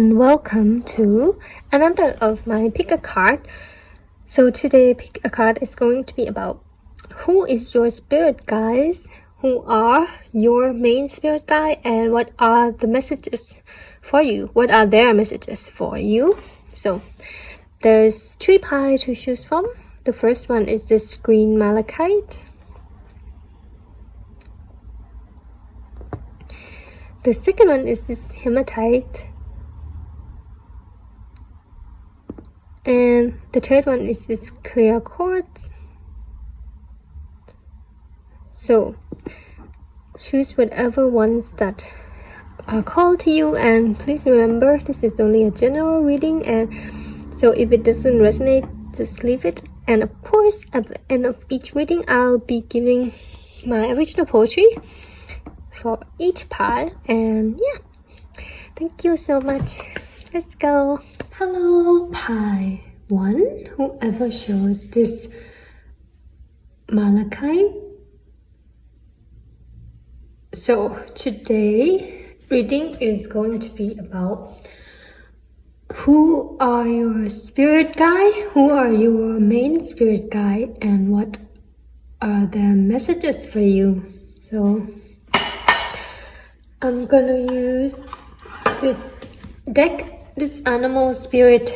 and welcome to another of my pick a card. So today pick a card is going to be about who is your spirit guides, who are your main spirit guide, and what are the messages for you, what are their messages for you. So there's 3 pies to choose from. The first one is this green malachite. The second one is this hematite. And the third one is this clear quartz. So choose whatever ones that are called to you, and please remember this is only a general reading, and so if it doesn't resonate, just leave it. And of course at the end of each reading I'll be giving my original poetry for each pile. And yeah, thank you so much. Let's go. Hello pie 1, whoever shows this malachite. So today reading is going to be about who are your spirit guide, who are your main spirit guide, and what are their messages for you. So I'm gonna use this animal spirit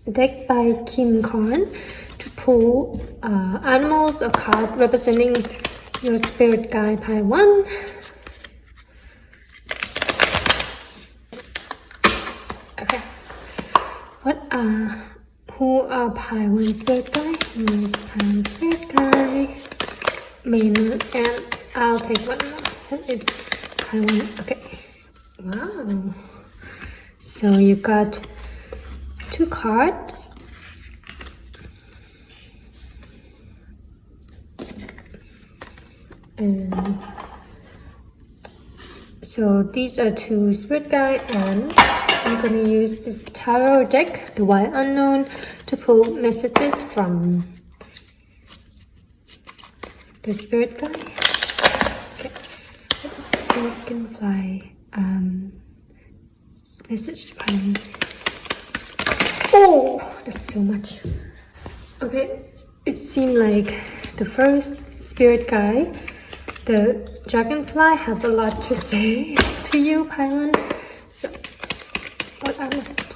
deck by Krans to pull animals or cards representing your spirit guide pie 1. Okay, who are pie 1 spirit guide? Who is pie 1 spirit guide? Main, and I'll take one more. That is pie 1. Okay, wow. So you got 2 cards. And so these are 2 spirit guide, and I'm gonna use this tarot deck, the White Unknown, to pull messages from the spirit guide. Okay, what is the dragonfly message from? Oh, that's so much. Okay, it seemed like the first spirit guide, the dragonfly, has a lot to say to you, Pylon. So, what I must...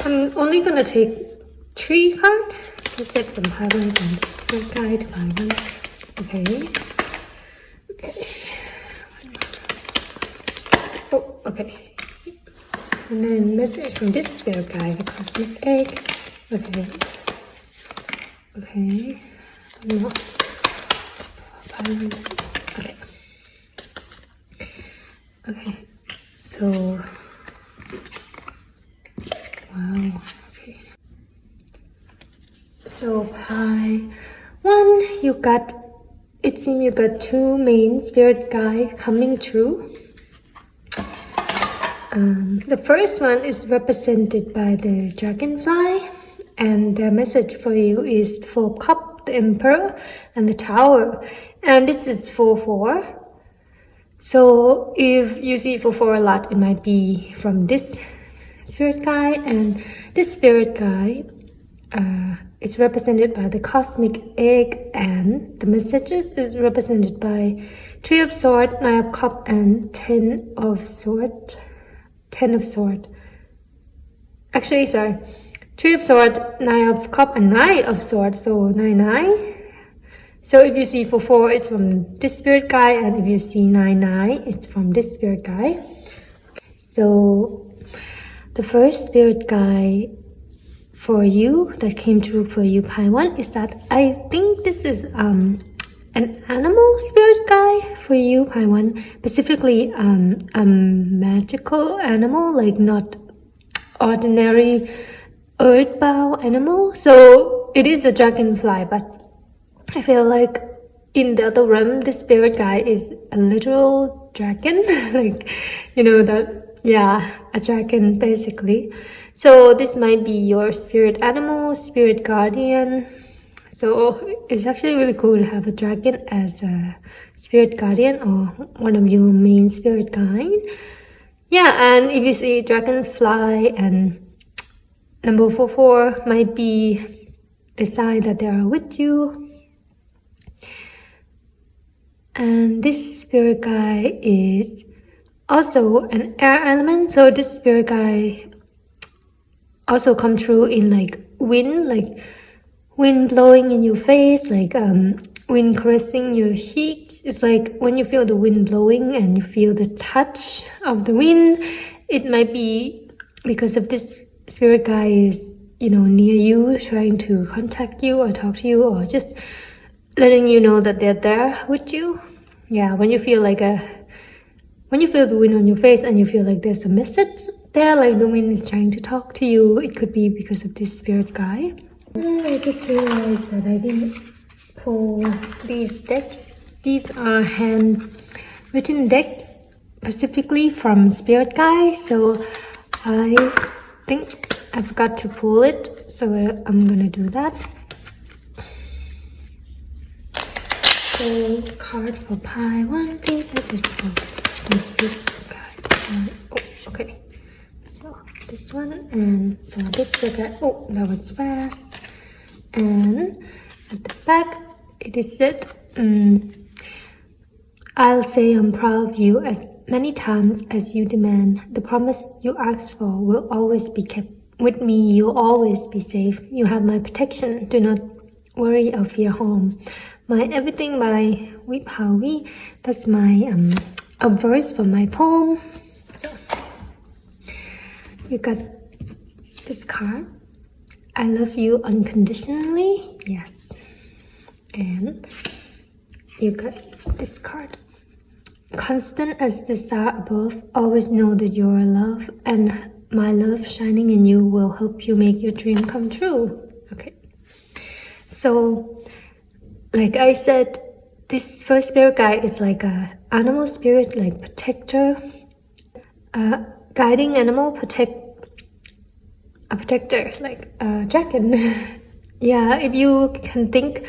I'm only gonna take 3 cards. I said from Pylon, from the spirit guide to Pylon. Okay. Okay. Oh, okay. And then message from this spirit guide, the cosmic egg. Okay. Okay. No. Okay. Okay. So, wow. Okay. So pie 1, you got. It seems you got 2 main spirit guides coming through. The first one is represented by the dragonfly, and the message for you is 4 cup, the emperor, and the tower, and this is 4-4. So if you see 4-4 a lot, it might be from this spirit guide, and this spirit guide is represented by the cosmic egg, and the messages is represented by 3 of swords, 9 of cup, and 10 of swords. 10 of sword. Actually, sorry. 3 of sword, 9 of cup, and 9 of sword. So 9-9. So if you see 4-4, it's from this spirit guide, and if you see 9-9, it's from this spirit guide. So the first spirit guide for you that came through for you, pie 1, is that I think this is an animal spirit guide for you, pie 1, specifically a magical animal, like not ordinary earthbound animal. So it is a dragonfly, but I feel like in the other realm, the spirit guide is a literal dragon, like, you know, that, yeah, a dragon basically. So this might be your spirit animal, spirit guardian, So it's actually really cool to have a dragon as a spirit guardian or one of your main spirit guide. Yeah, and if you see dragonfly and number 44 might be the sign that they are with you. And this spirit guide is also an air element, so this spirit guide also come true in like wind blowing in your face, like wind caressing your cheeks. It's like when you feel the wind blowing and you feel the touch of the wind, it might be because of this spirit guide is, you know, near you, trying to contact you or talk to you, or just letting you know that they're there with you. Yeah, when you feel the wind on your face and you feel like there's a message there, like the wind is trying to talk to you, it could be because of this spirit guide. I just realized that I didn't pull these decks. These are handwritten decks specifically from spirit guide, so I think I forgot to pull it, so I'm gonna do that. So card for pie, 1, 2, 3, 4. Oh, okay. So this one and this guy. Oh, that was fast. And at the back, it is said, I'll say I'm proud of you as many times as you demand. The promise you ask for will always be kept. With me, you'll always be safe. You have my protection. Do not worry or fear harm. My Everything by Whip Howie. That's my a verse from my poem. So you got this card. I love you unconditionally. Yes. And you got this card. Constant as the star above, always know that you're loved, and my love shining in you will help you make your dream come true. Okay. So, like I said, this first spirit guide is like a animal spirit, like protector, guiding animal, a protector, like a dragon. Yeah, if you can think,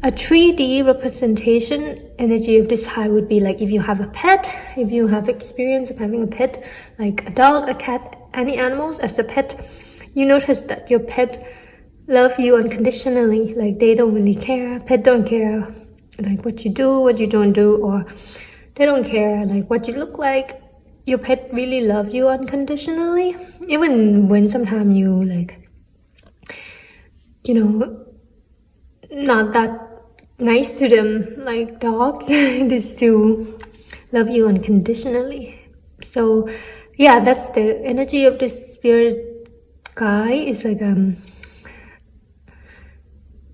a 3D representation energy of this high would be like if you have a pet, if you have experience of having a pet, like a dog, a cat, any animals as a pet, you notice that your pet love you unconditionally, like they don't really care. Pet don't care like what you do, what you don't do, or they don't care like what you look like. Your pet really love you unconditionally, even when sometimes you like, you know, not that nice to them, like dogs. They still love you unconditionally. So yeah, that's the energy of this spirit guy. It's like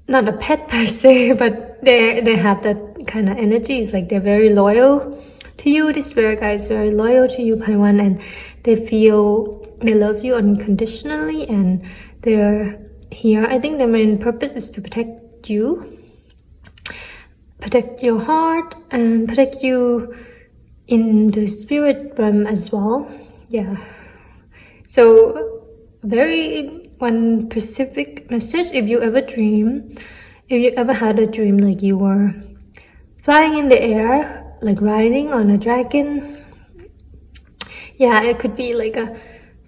not a pet per se, but they have that kind of energy. It's like they're very loyal to you. This spirit guy is very loyal to you, Paiwan, and they feel they love you unconditionally, and they're here. I think their main purpose is to protect you, protect your heart, and protect you in the spirit realm as well. Yeah. So very one specific message. If you ever had a dream like you were flying in the air, like riding on a dragon. Yeah, it could be like a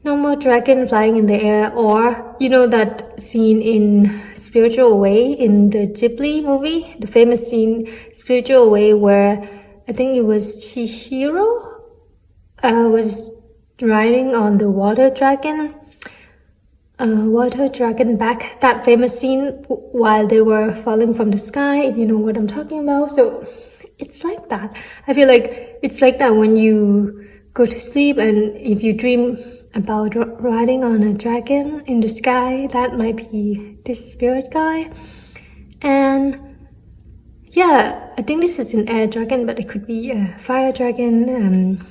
normal dragon flying in the air, or you know that scene in Spiritual Away in the Ghibli movie, the famous scene Spiritual Away, where I think it was Chihiro was riding on the water dragon back, that famous scene while they were falling from the sky, if you know what I'm talking about. So it's like that. I feel like it's like that when you go to sleep, and if you dream about riding on a dragon in the sky, that might be this spirit guy. And yeah, I think this is an air dragon, but it could be a fire dragon,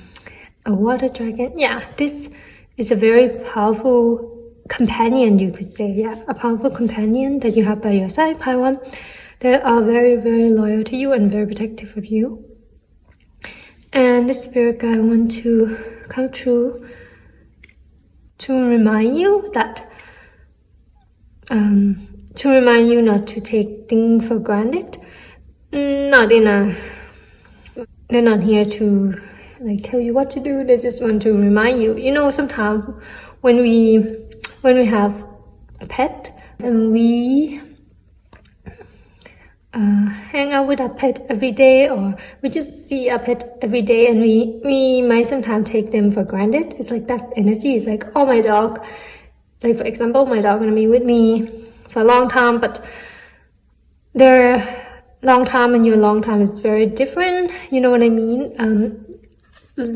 a water dragon. Yeah, this is a very powerful companion, you could say. Yeah, a powerful companion that you have by your side, Paiwan. They are very, very loyal to you and very protective of you. And the spirit guide want to come true to remind you that to remind you not to take things for granted. Not in a, they're not here to like tell you what to do. They just want to remind you. You know, sometimes when we have a pet and we hang out with our pet every day, or we just see our pet every day, and we might sometimes take them for granted. It's like that energy is like, oh, my dog, like for example, my dog gonna be with me for a long time, but their long time and your long time is very different. You know what I mean?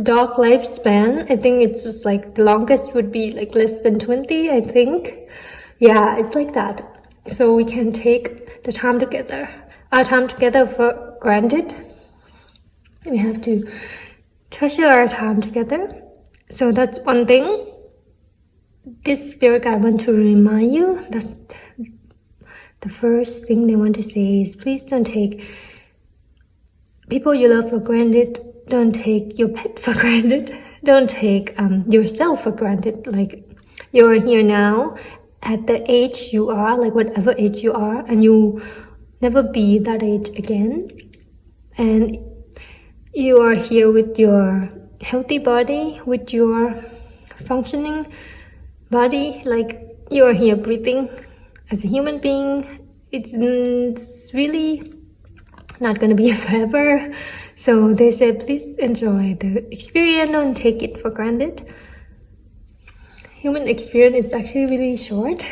Dog lifespan, I think it's just like the longest would be like less than 20, I think. Yeah, it's like that. So we can take the time together, our time together for granted. We have to treasure our time together. So that's one thing. This spirit guide want to remind you. That's the first thing they want to say is, please don't take people you love for granted. Don't take your pet for granted. Don't take yourself for granted. Like, you're here now at the age you are, like whatever age you are, and you never be that age again. And you are here with your healthy body, with your functioning body. Like, you are here breathing as a human being. It's really not gonna be forever. So they said, please enjoy the experience, don't take it for granted. Human experience is actually really short.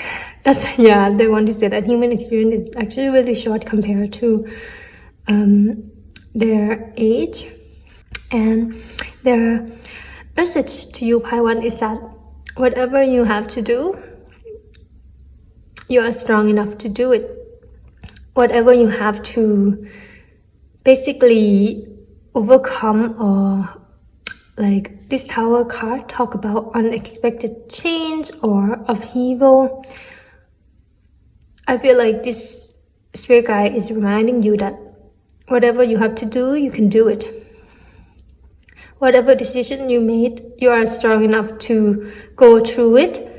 They want to say that human experience is actually really short compared to their age. And their message to you, Pi 1, is that whatever you have to do, you are strong enough to do it. Whatever you have to basically overcome, or like this Tower card talk about unexpected change or upheaval. I feel like this spirit guide is reminding you that whatever you have to do, you can do it. Whatever decision you made, you are strong enough to go through it.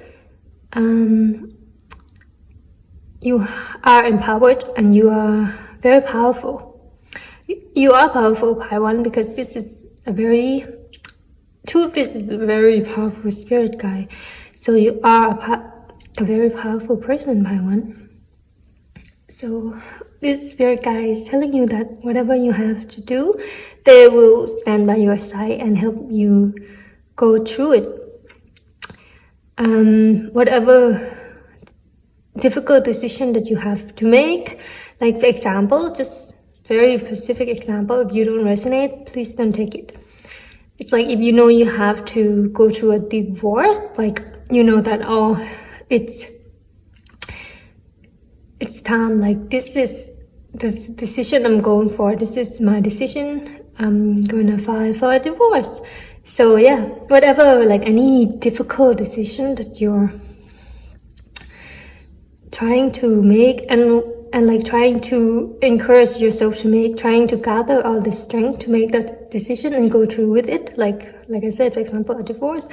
You are empowered and you are very powerful. You are powerful, Pi 1, because this is a very powerful spirit guide. So you are a very powerful person, Pi 1. So this spirit guide is telling you that whatever you have to do, they will stand by your side and help you go through it. Whatever difficult decision that you have to make, like for example, just very specific example, if you don't resonate, please don't take it. It's like if you know you have to go through a divorce, like you know that, oh, it's time, like this is the decision I'm going for, this is my decision, I'm gonna file for a divorce. So yeah, whatever, like any difficult decision that you're trying to make and like trying to encourage yourself to make, trying to gather all the strength to make that decision and go through with it, like I said, for example, a divorce,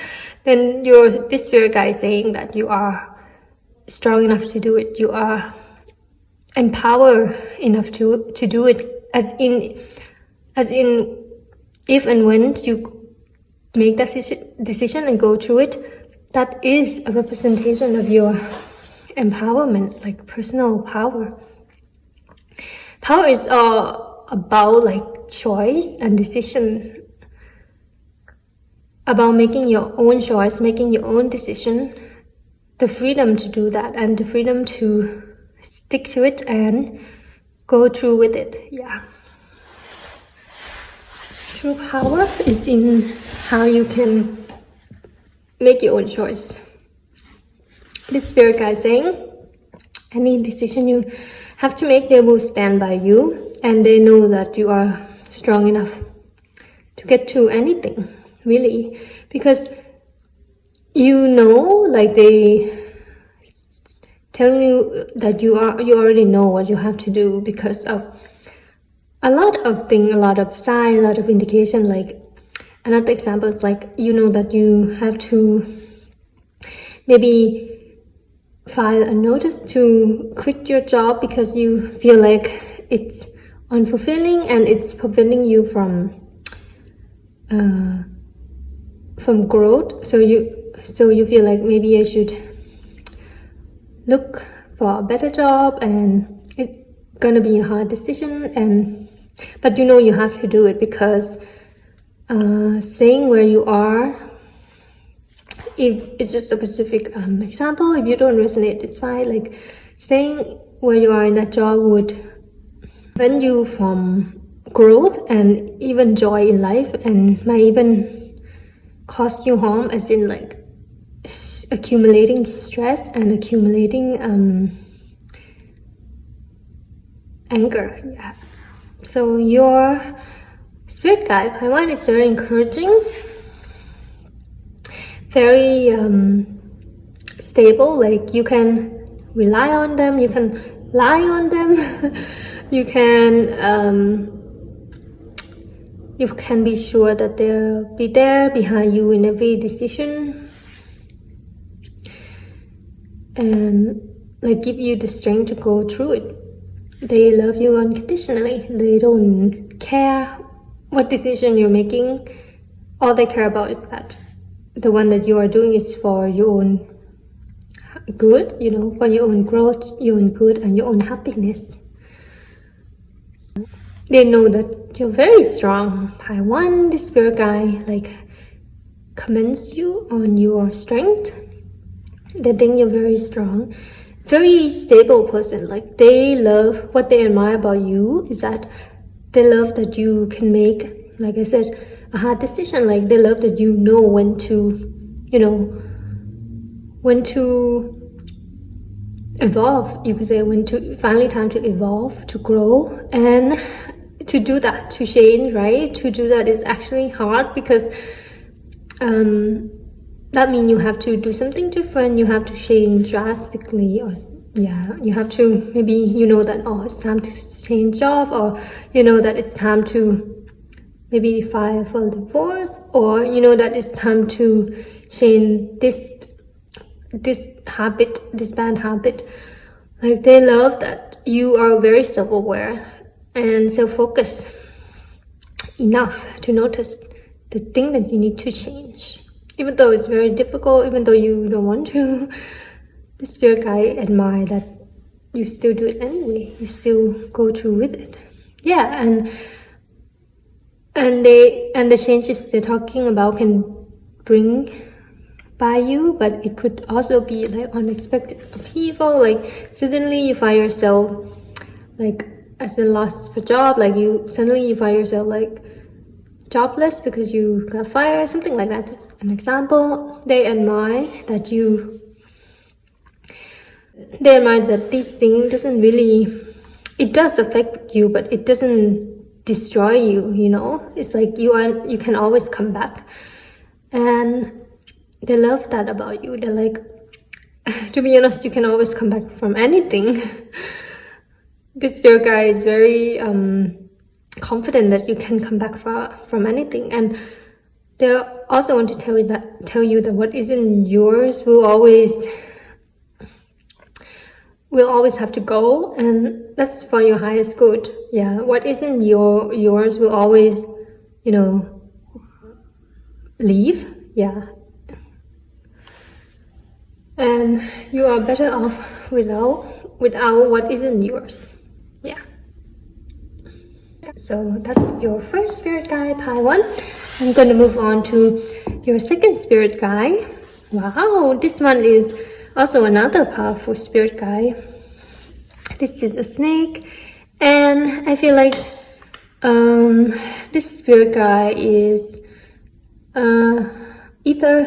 then this spirit guide is saying that you are strong enough to do it, you are empowered enough to do it, as in if and when you make that decision and go through it, that is a representation of your empowerment, like personal power. Power is all about like choice and decision, about making your own choice, making your own decision, the freedom to do that, and the freedom to stick to it and go through with it. Yeah. True power is in how you can make your own choice. This spirit guide is saying, any decision you have to make, they will stand by you, and they know that you are strong enough to get through anything, really, because you know, like they tell you that you already know what you have to do because of a lot of sign, a lot of indication. Like another example is like, you know that you have to maybe file a notice to quit your job because you feel like it's unfulfilling and it's preventing you from growth. So you feel like maybe I should look for a better job, and it's gonna be a hard decision, but you know you have to do it because saying where you are, if it's just a specific example, if you don't resonate, it's fine. Like saying where you are in that job would prevent you from growth and even joy in life, and might even cause you harm, as in like accumulating stress and accumulating anger. Yeah. So your spirit guide, my one, is very encouraging, very stable. Like you can rely on them, you can lie on them, you can be sure that they'll be there behind you in every decision, and like give you the strength to go through it. They love you unconditionally. They don't care what decision you're making. All they care about is that the one that you are doing is for your own good, you know, for your own growth, your own good, and your own happiness. They know that you're very strong. Pi 1, the spirit guide, like commends you on your strength. They think you're very strong, very stable person. Like they love, what they admire about you is that they love that you can make, like I said, a hard decision. Like they love that you know when to, you know, when to evolve, you could say, when to finally time to evolve, to grow, and to do that, to change, right? To do that is actually hard because that means you have to do something different, you have to change drastically, or yeah, you have to, maybe you know that, oh, it's time to change job, or you know that it's time to maybe file for divorce, or you know that it's time to change this habit, this bad habit. Like they love that you are very self-aware and self-focused enough to notice the thing that you need to change, even though it's very difficult, even though you don't want to. The spirit guide admire that you still do it anyway, you still go through with it. Yeah, and the changes they're talking about can bring by you, but it could also be like unexpected upheaval. Like suddenly you find yourself like as a loss for job, like you find yourself like jobless because you got fired, something like that. Just an example. They admire that this thing doesn't really, it does affect you, but it doesn't destroy you, you know. It's like you can always come back, and they love that about you. They're like, to be honest, you can always come back from anything. This spirit guy is very confident that you can come back from anything, and they also want to tell you that what isn't yours will always have to go, and that's for your highest good. Yeah, what isn't yours will always, you know, leave. Yeah, and you are better off without what isn't yours. Yeah. So that's your first spirit guide, Pi 1. I'm going to move on to your second spirit guide. Wow, this one is also another powerful spirit guide. This is a snake, and I feel like this spirit guide is either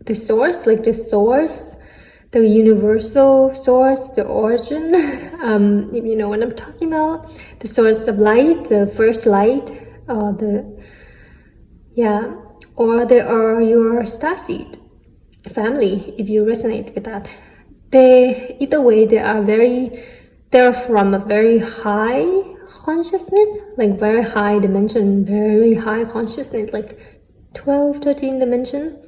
the source, like the universal source, the origin, if you know what I'm talking about, the source of light, the first light, or or they are your starseed family, if you resonate with that. Either way, they're from a very high consciousness, like very high dimension, very high consciousness, like 12, 13 dimension.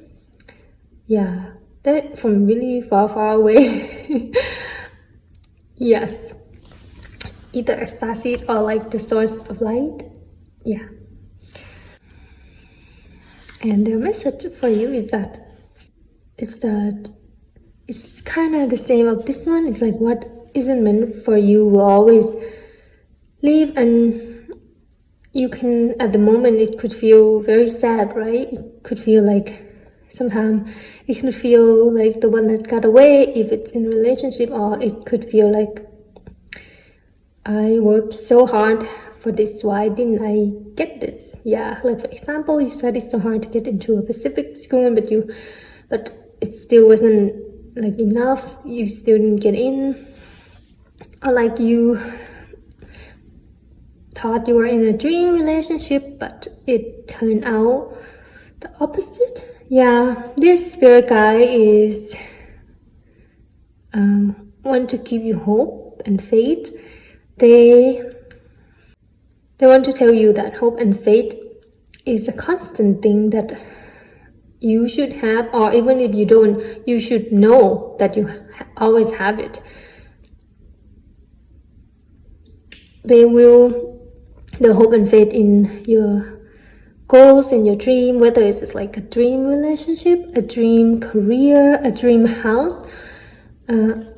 Yeah, They're from really far away. Yes, either a starseed or like the source of light. Yeah. And the message for you is that it's kind of the same of this one. It's like what isn't meant for you will always leave, and you can, at the moment, it could feel very sad, right? It could feel like sometimes it can feel like the one that got away if it's in a relationship, or it could feel like I worked so hard for this, why didn't I get this? Yeah, like for example, you studied so hard to get into a specific school, but it still wasn't like enough, you still didn't get in, or like you thought you were in a dream relationship, but it turned out the opposite. Yeah, this spirit guy is want to give you hope and faith. They want to tell you that hope and faith is a constant thing that you should have, or even if you don't, you should know that you always have it. The hope and faith in your goals, in your dream, whether it's like a dream relationship, a dream career, a dream house,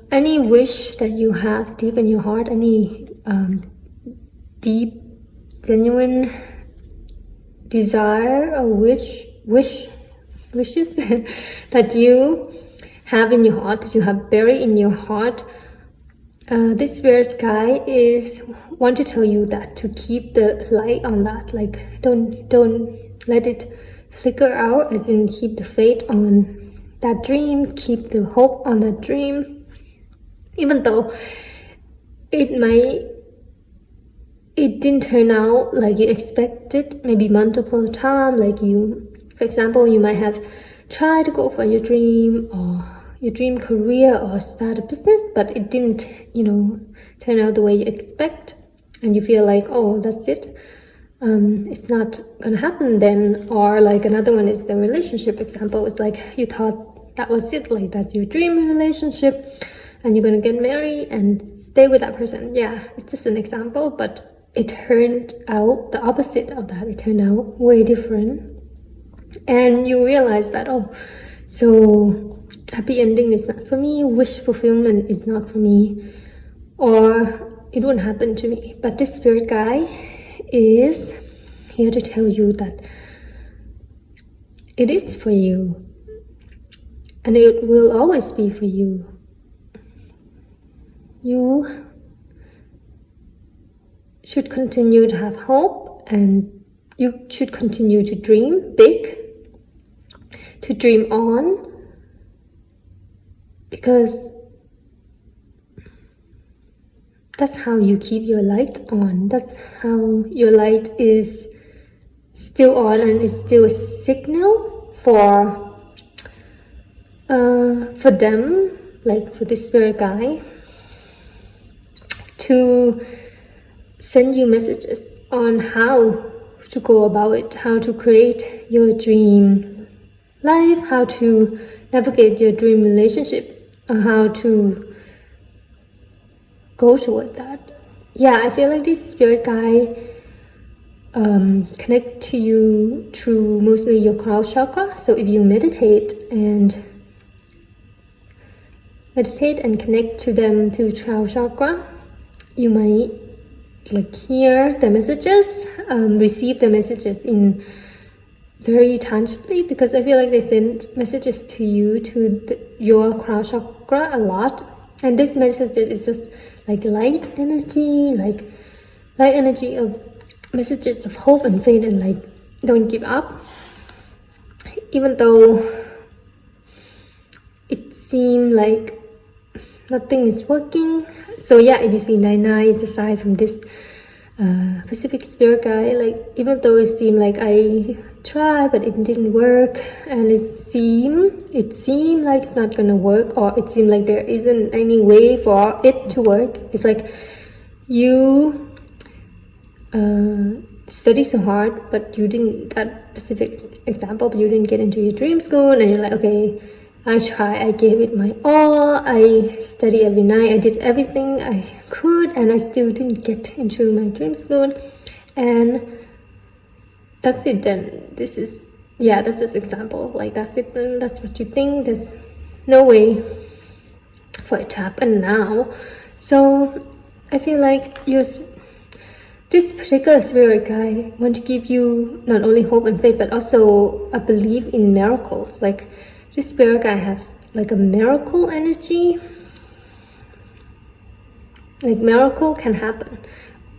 any wish that you have deep in your heart, any deep, genuine desire or wishes that you have in your heart, that you have buried in your heart. This spirit guy is want to tell you that to keep the light on that, like don't let it flicker out, as in keep the faith on that dream, keep the hope on that dream, even though it didn't turn out like you expected, maybe multiple times. Like you, for example, you might have tried to go for your dream or your dream career or start a business, but it didn't, turn out the way you expect, and you feel like, oh, that's it, it's not gonna happen then. Or like another one is the relationship example. It's like you thought that was it, like that's your dream relationship and you're gonna get married and stay with that person. Yeah, it's just an example, but it turned out the opposite of that. It turned out way different, and you realize that, oh, so happy ending is not for me, wish fulfillment is not for me, or it wouldn't happen to me. But this spirit guy is here to tell you that it is for you, and it will always be for you. You should continue to have hope, and you should continue to dream big, to dream on, because that's how you keep your light on. That's how your light is still on and is still a signal for them, like for this spirit guy, to send you messages on how to go about it, how to create your dream life, how to navigate your dream relationship, or how to go toward that. Yeah, I feel like this spirit guy connect to you through mostly your crown chakra. So if you meditate and connect to them through crown chakra, you might like hear the messages, receive the messages in very tangibly, because I feel like they send messages to you, to your crown chakra a lot. And this message is just like light energy of messages of hope and faith, and like don't give up, even though it seemed like nothing is working. So yeah, if you see 99, it's aside from this Pacific spirit guy, like even though it seemed like I tried but it didn't work, and it seemed like it's not gonna work, or it seemed like there isn't any way for it to work. It's like you study so hard, but you didn't, that specific example, but you didn't get into your dream school, and you're like, okay, I tried, I gave it my all, I studied every night, I did everything I could, and I still didn't get into my dream school. And that's it then. This is, yeah, that's just example. Like, that's it, and that's what you think. There's no way for it to happen now. So I feel like this particular spirit guide want to give you not only hope and faith, but also a belief in miracles. Like, this spirit guide has like a miracle energy. Like, miracle can happen,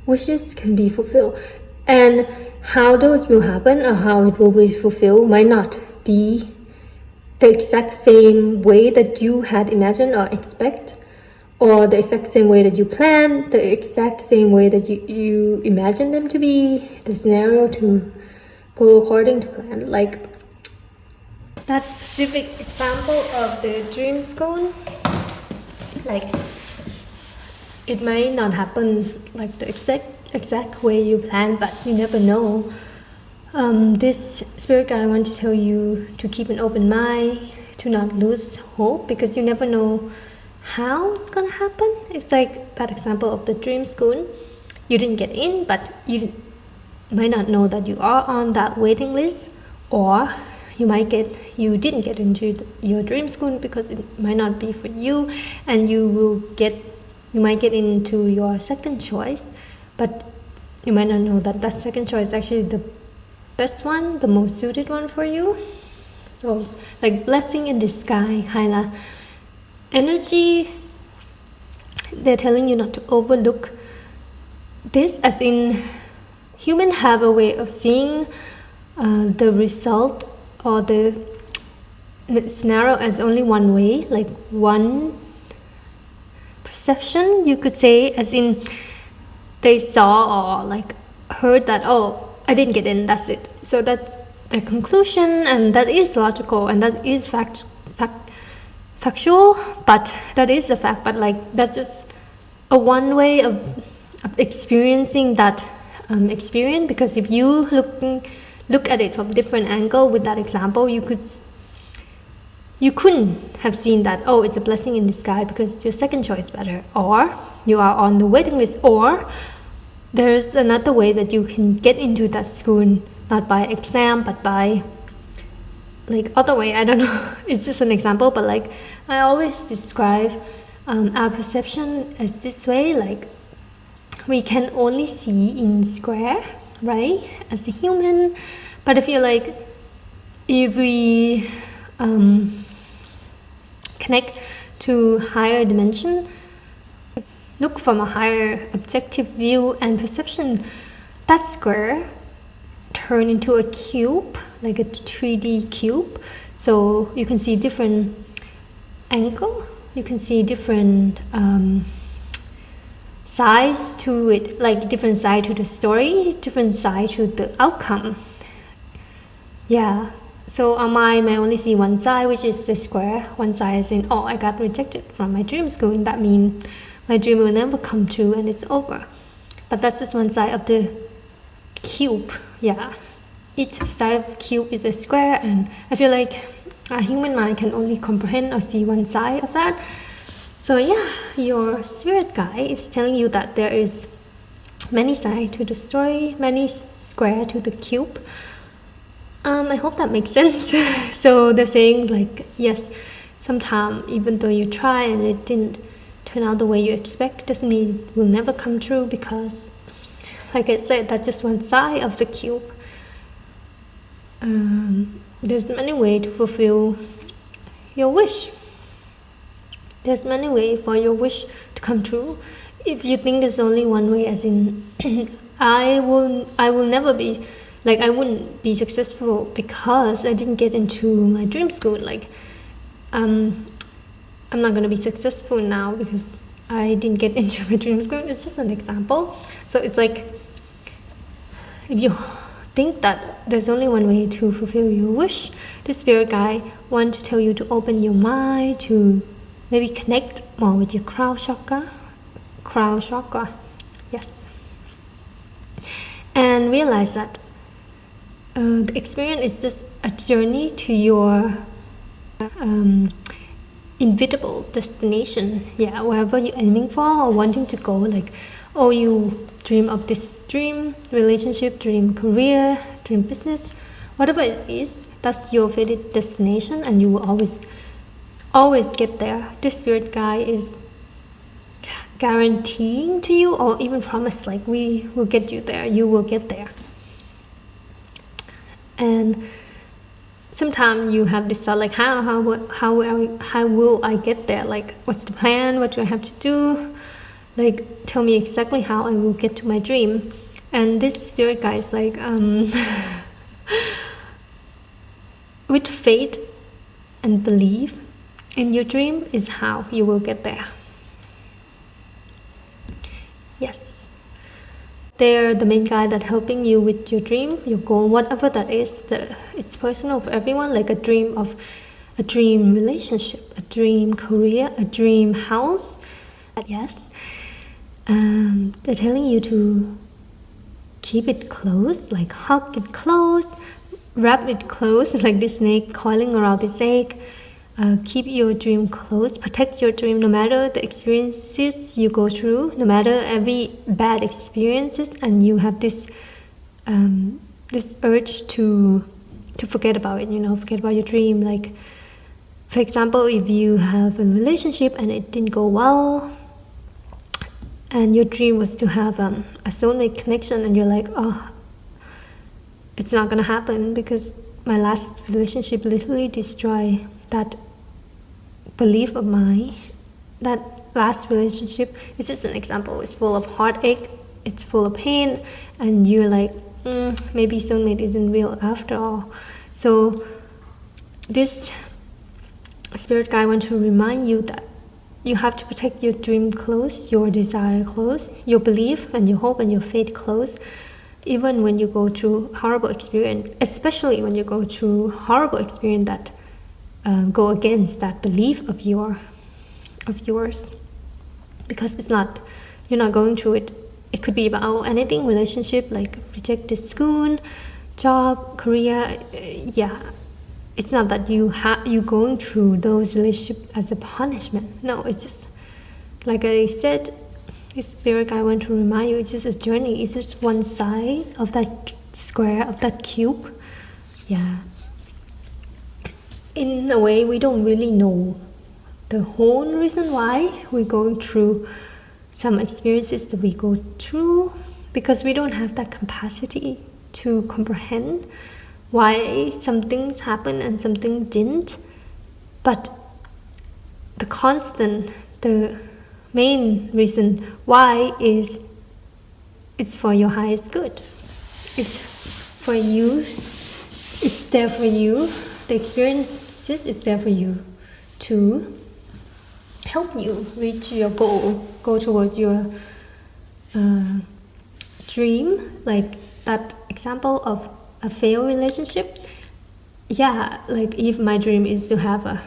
wishes can be fulfilled, and how those will happen or how it will be fulfilled might not be the exact same way that you had imagined or expect, or the exact same way that you planned, the exact same way that you imagine them to be, the scenario to go according to plan. Like, that specific example of the dream school, like, it may not happen like the exact way you planned, but you never know. This spirit guide wants to tell you to keep an open mind, to not lose hope, because you never know how it's gonna happen. It's like that example of the dream school. You didn't get in, but you might not know that you are on that waiting list, or you didn't get into your dream school because it might not be for you, and you might get into your second choice, but you might not know that that second choice is actually the best one, the most suited one for you. So, like, blessing in disguise kind of energy. They're telling you not to overlook this, as in humans have a way of seeing the result or the scenario as only one way, like one perception, you could say, as in they saw or like heard that, oh, I didn't get in, that's it. So that's the conclusion, and that is logical, and that is factual, but that is a fact. But like, that's just a one way of experiencing that experience, because if you look at it from different angle with that example, you couldn't have seen that, oh, it's a blessing in disguise because your second choice is better, or you are on the waiting list, or there's another way that you can get into that school, not by exam, but by like other way. I don't know. It's just an example, but like, I always describe our perception as this way. Like, we can only see in square, right, as a human. But I feel like if we connect to higher dimension, look from a higher objective view and perception, that square turn into a cube, like a 3D cube. So you can see different angle, you can see different sides to it, like different side to the story, different side to the outcome. Yeah. So our mind may only see one side, which is the square. One side is in, oh, I got rejected from my dream school, and that means my dream will never come true and it's over. But that's just one side of the cube. Yeah. Each side of cube is a square, and I feel like a human mind can only comprehend or see one side of that. So yeah, your spirit guide is telling you that there is many sides to the story, many square to the cube. I hope that makes sense. So they're saying like, yes, sometimes even though you try and it didn't turn out the way you expect, doesn't mean it will never come true, because like I said, that's just one side of the cube. There's many ways to fulfill your wish. There's many ways for your wish to come true. If you think there's only one way, as in I will never be, like, I wouldn't be successful because I didn't get into my dream school, like I'm not gonna be successful now because I didn't get into my dream school. It's just an example. So it's like, if you think that there's only one way to fulfill your wish, the spirit guide wants to tell you to open your mind, to maybe connect more with your crown chakra, yes, and realize that the experience is just a journey to your inevitable destination, yeah, wherever you're aiming for or wanting to go, like, oh, you dream of this dream relationship, dream career, dream business, whatever it is, that's your fated destination, and you will always get there. This spirit guide is guaranteeing to you, or even promise, like, we will get you there, you will get there. And sometimes you have this thought, like, how will I get there? Like, what's the plan? What do I have to do? Like, tell me exactly how I will get to my dream. And this spirit guide is like, with faith and belief in your dream is how you will get there. Yes. They're the main guy that helping you with your dream, your goal, whatever that is. It's personal for everyone, like a dream relationship, a dream career, a dream house. Yes. They're telling you to keep it close, like hug it close, wrap it close, like the snake coiling around this egg. Keep your dream close, protect your dream no matter the experiences you go through, no matter every bad experiences, and you have this urge to forget about it, forget about your dream. Like, for example, if you have a relationship and it didn't go well, and your dream was to have a soulmate connection, and you're like, oh, it's not gonna happen because my last relationship literally destroyed that belief of mine. That last relationship is just an example. It's full of heartache, it's full of pain, and you're like, maybe soulmate isn't real after all. So this spirit guide wants to remind you that you have to protect your dream close, your desire close, your belief and your hope and your faith close, even when you go through horrible experience, especially when you go through horrible experience that go against that belief of yours, because you're not going through it. It could be about anything, relationship, like rejected school, job, career. Yeah, it's not that you going through those relationships as a punishment. No, it's just, like I said, this spirit I want to remind you, it's just a journey. It's just one side of that square, of that cube. Yeah. In a way, we don't really know the whole reason why we're going through some experiences that we go through, because we don't have that capacity to comprehend why some things happened and something didn't. But the main reason why is it's for your highest good. It's for you. It's there for you. The experiences is there for you to help you reach your goal, go towards your dream. Like that example of a failed relationship. Yeah, like if my dream is to have a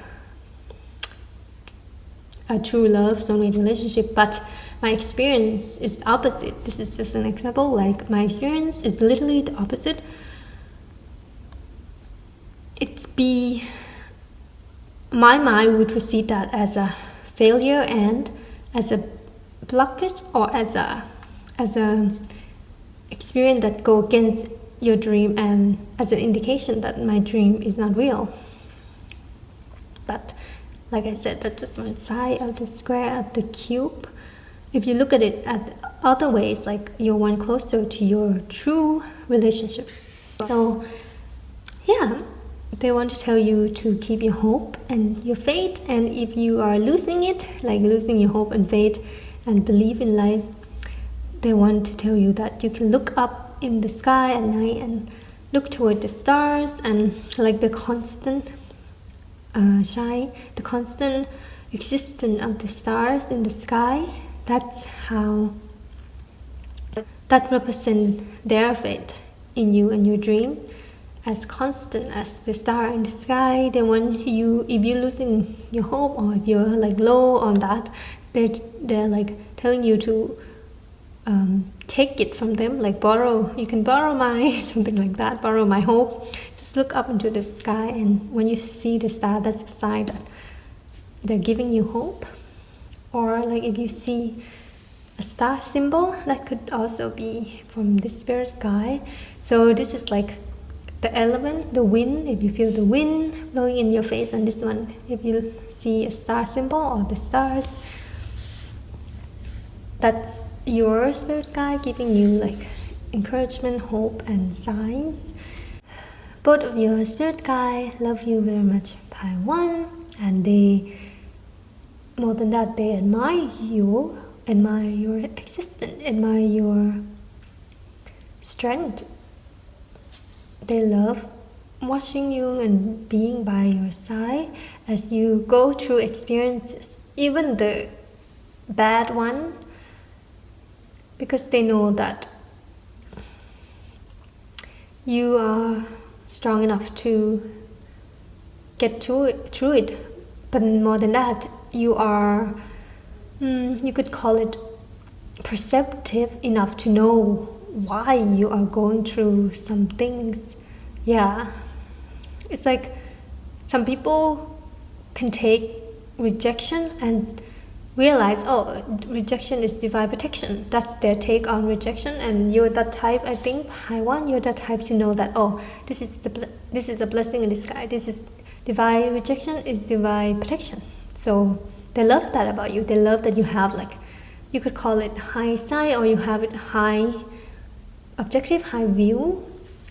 true love soulmate relationship, but my experience is opposite. This is just an example. Like my experience is literally the opposite. My mind would perceive that as a failure and as a blockage, or as a experience that go against your dream, and as an indication that my dream is not real. But like I said, that's just one side of the square, of the cube. If you look at it at other ways, like you're one closer to your true relationship. So yeah, they want to tell you to keep your hope and your faith. And if you are losing it, like losing your hope and faith and belief in life, they want to tell you that you can look up in the sky at night and look toward the stars, and like the constant shine, the constant existence of the stars in the sky. That's how that represents their faith in you and your dream, as constant as the star in the sky. They want you, if you're losing your hope or if you're like low on that, they're like telling you to take it from them, like you can borrow my something like that, borrow my hope, just just look up into the sky, and when you see the star, that's a sign that they're giving you hope. Or like if you see a star symbol, that could also be from the spirit guide. So this is like the element, the wind, if you feel the wind blowing in your face, and this one, if you see a star symbol or the stars, that's your spirit guide giving you like encouragement, hope, and signs. Both of your spirit guide love you very much, Pi 1, and they, more than that, they admire you, admire your existence, admire your strength. They love watching you and being by your side as you go through experiences, even the bad one, because they know that you are strong enough to get through it. But more than that, you are, you could call it perceptive enough to know why you are going through some things. Yeah, it's like some people can take rejection and realize, oh, rejection is divine protection. That's their take on rejection, and you're that type. I think Haiwan, you're that type to know that, oh, this is a blessing in disguise. This is divine rejection is divine protection. So they love that about you. They love that you have, like, you could call it high sight, or you have it high objective, high view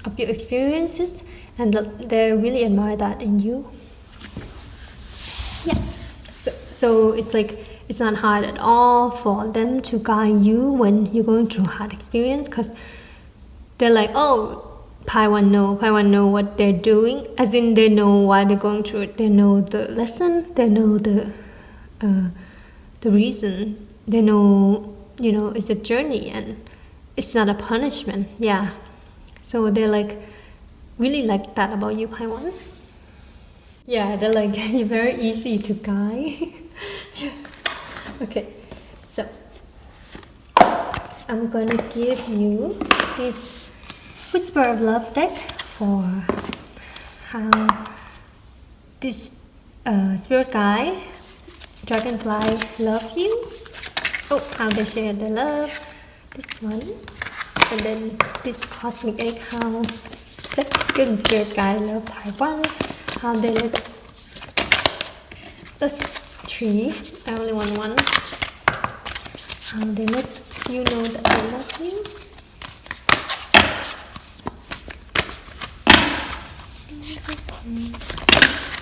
of your experiences, and they really admire that in you. Yeah. So it's like, it's not hard at all for them to guide you when you're going through hard experience, because they're like, oh, Pi 1 know what they're doing, as in they know why they're going through it. They know the lesson, they know the reason, they know, you know, it's a journey and it's not a punishment. Yeah. So they're like, really like that about you, Pi 1. Yeah, they're like, you're very easy to guide. Okay, so I'm gonna give you this Whisper of Love deck for how this spirit guide, dragonfly, love you. Oh, how they share the love. This one, and then this cosmic egg, how second spirit guide love Pi 1, how they let. That's 3. I only want 1. How they let you know that they love you.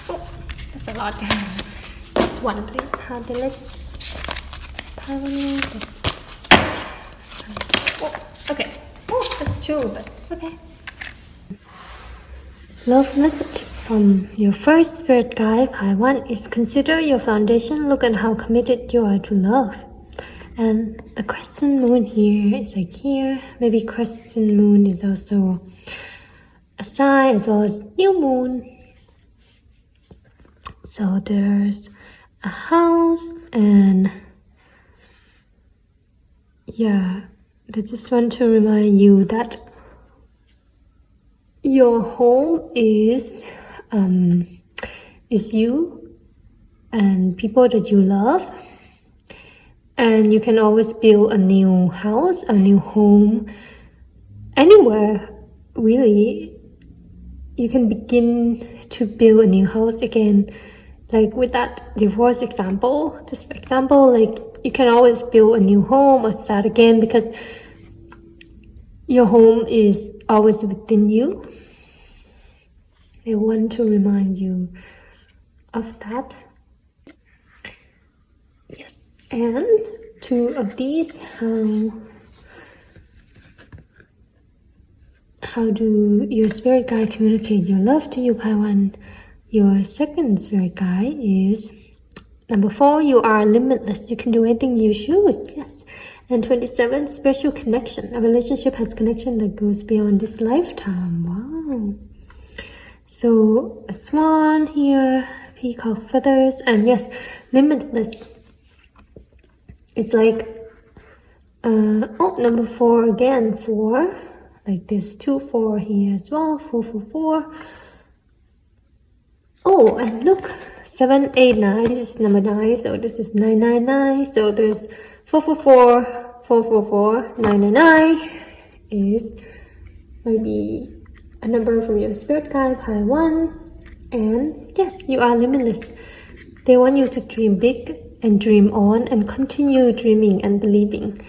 Oh, that's a lot. This one, please. How they let Pi 1 know that. Oh, okay. Oh, that's 2, but okay. Love message from your first spirit guide, Pi 1, is consider your foundation. Look at how committed you are to love. And the crescent moon here is like here. Maybe crescent moon is also a sign, as well as new moon. So there's a house, and yeah, they just want to remind you that your home is you and people that you love, and you can always build a new house, a new home, anywhere really. You can begin to build a new house again, like with that divorce example, just for example, like you can always build a new home or start again, because your home is always within you. I want to remind you of that. Yes, and 2 of these, how do your spirit guide communicate your love to you, Pi 1? Your second spirit guide is number 4, you are limitless. You can do anything you choose. Yes. And 27, special connection. A relationship has connection that goes beyond this lifetime. Wow. So a swan here, peacock feathers, and yes, limitless. It's like, number 4 again, 4. Like there's 2 4 here as well, 4 4 4. Oh, and look, 789. This is number 9. So this is 999. So there's 444, 444, 999 is maybe a number from your spirit guide, Pi 1. And yes, you are limitless. They want you to dream big and dream on and continue dreaming and believing.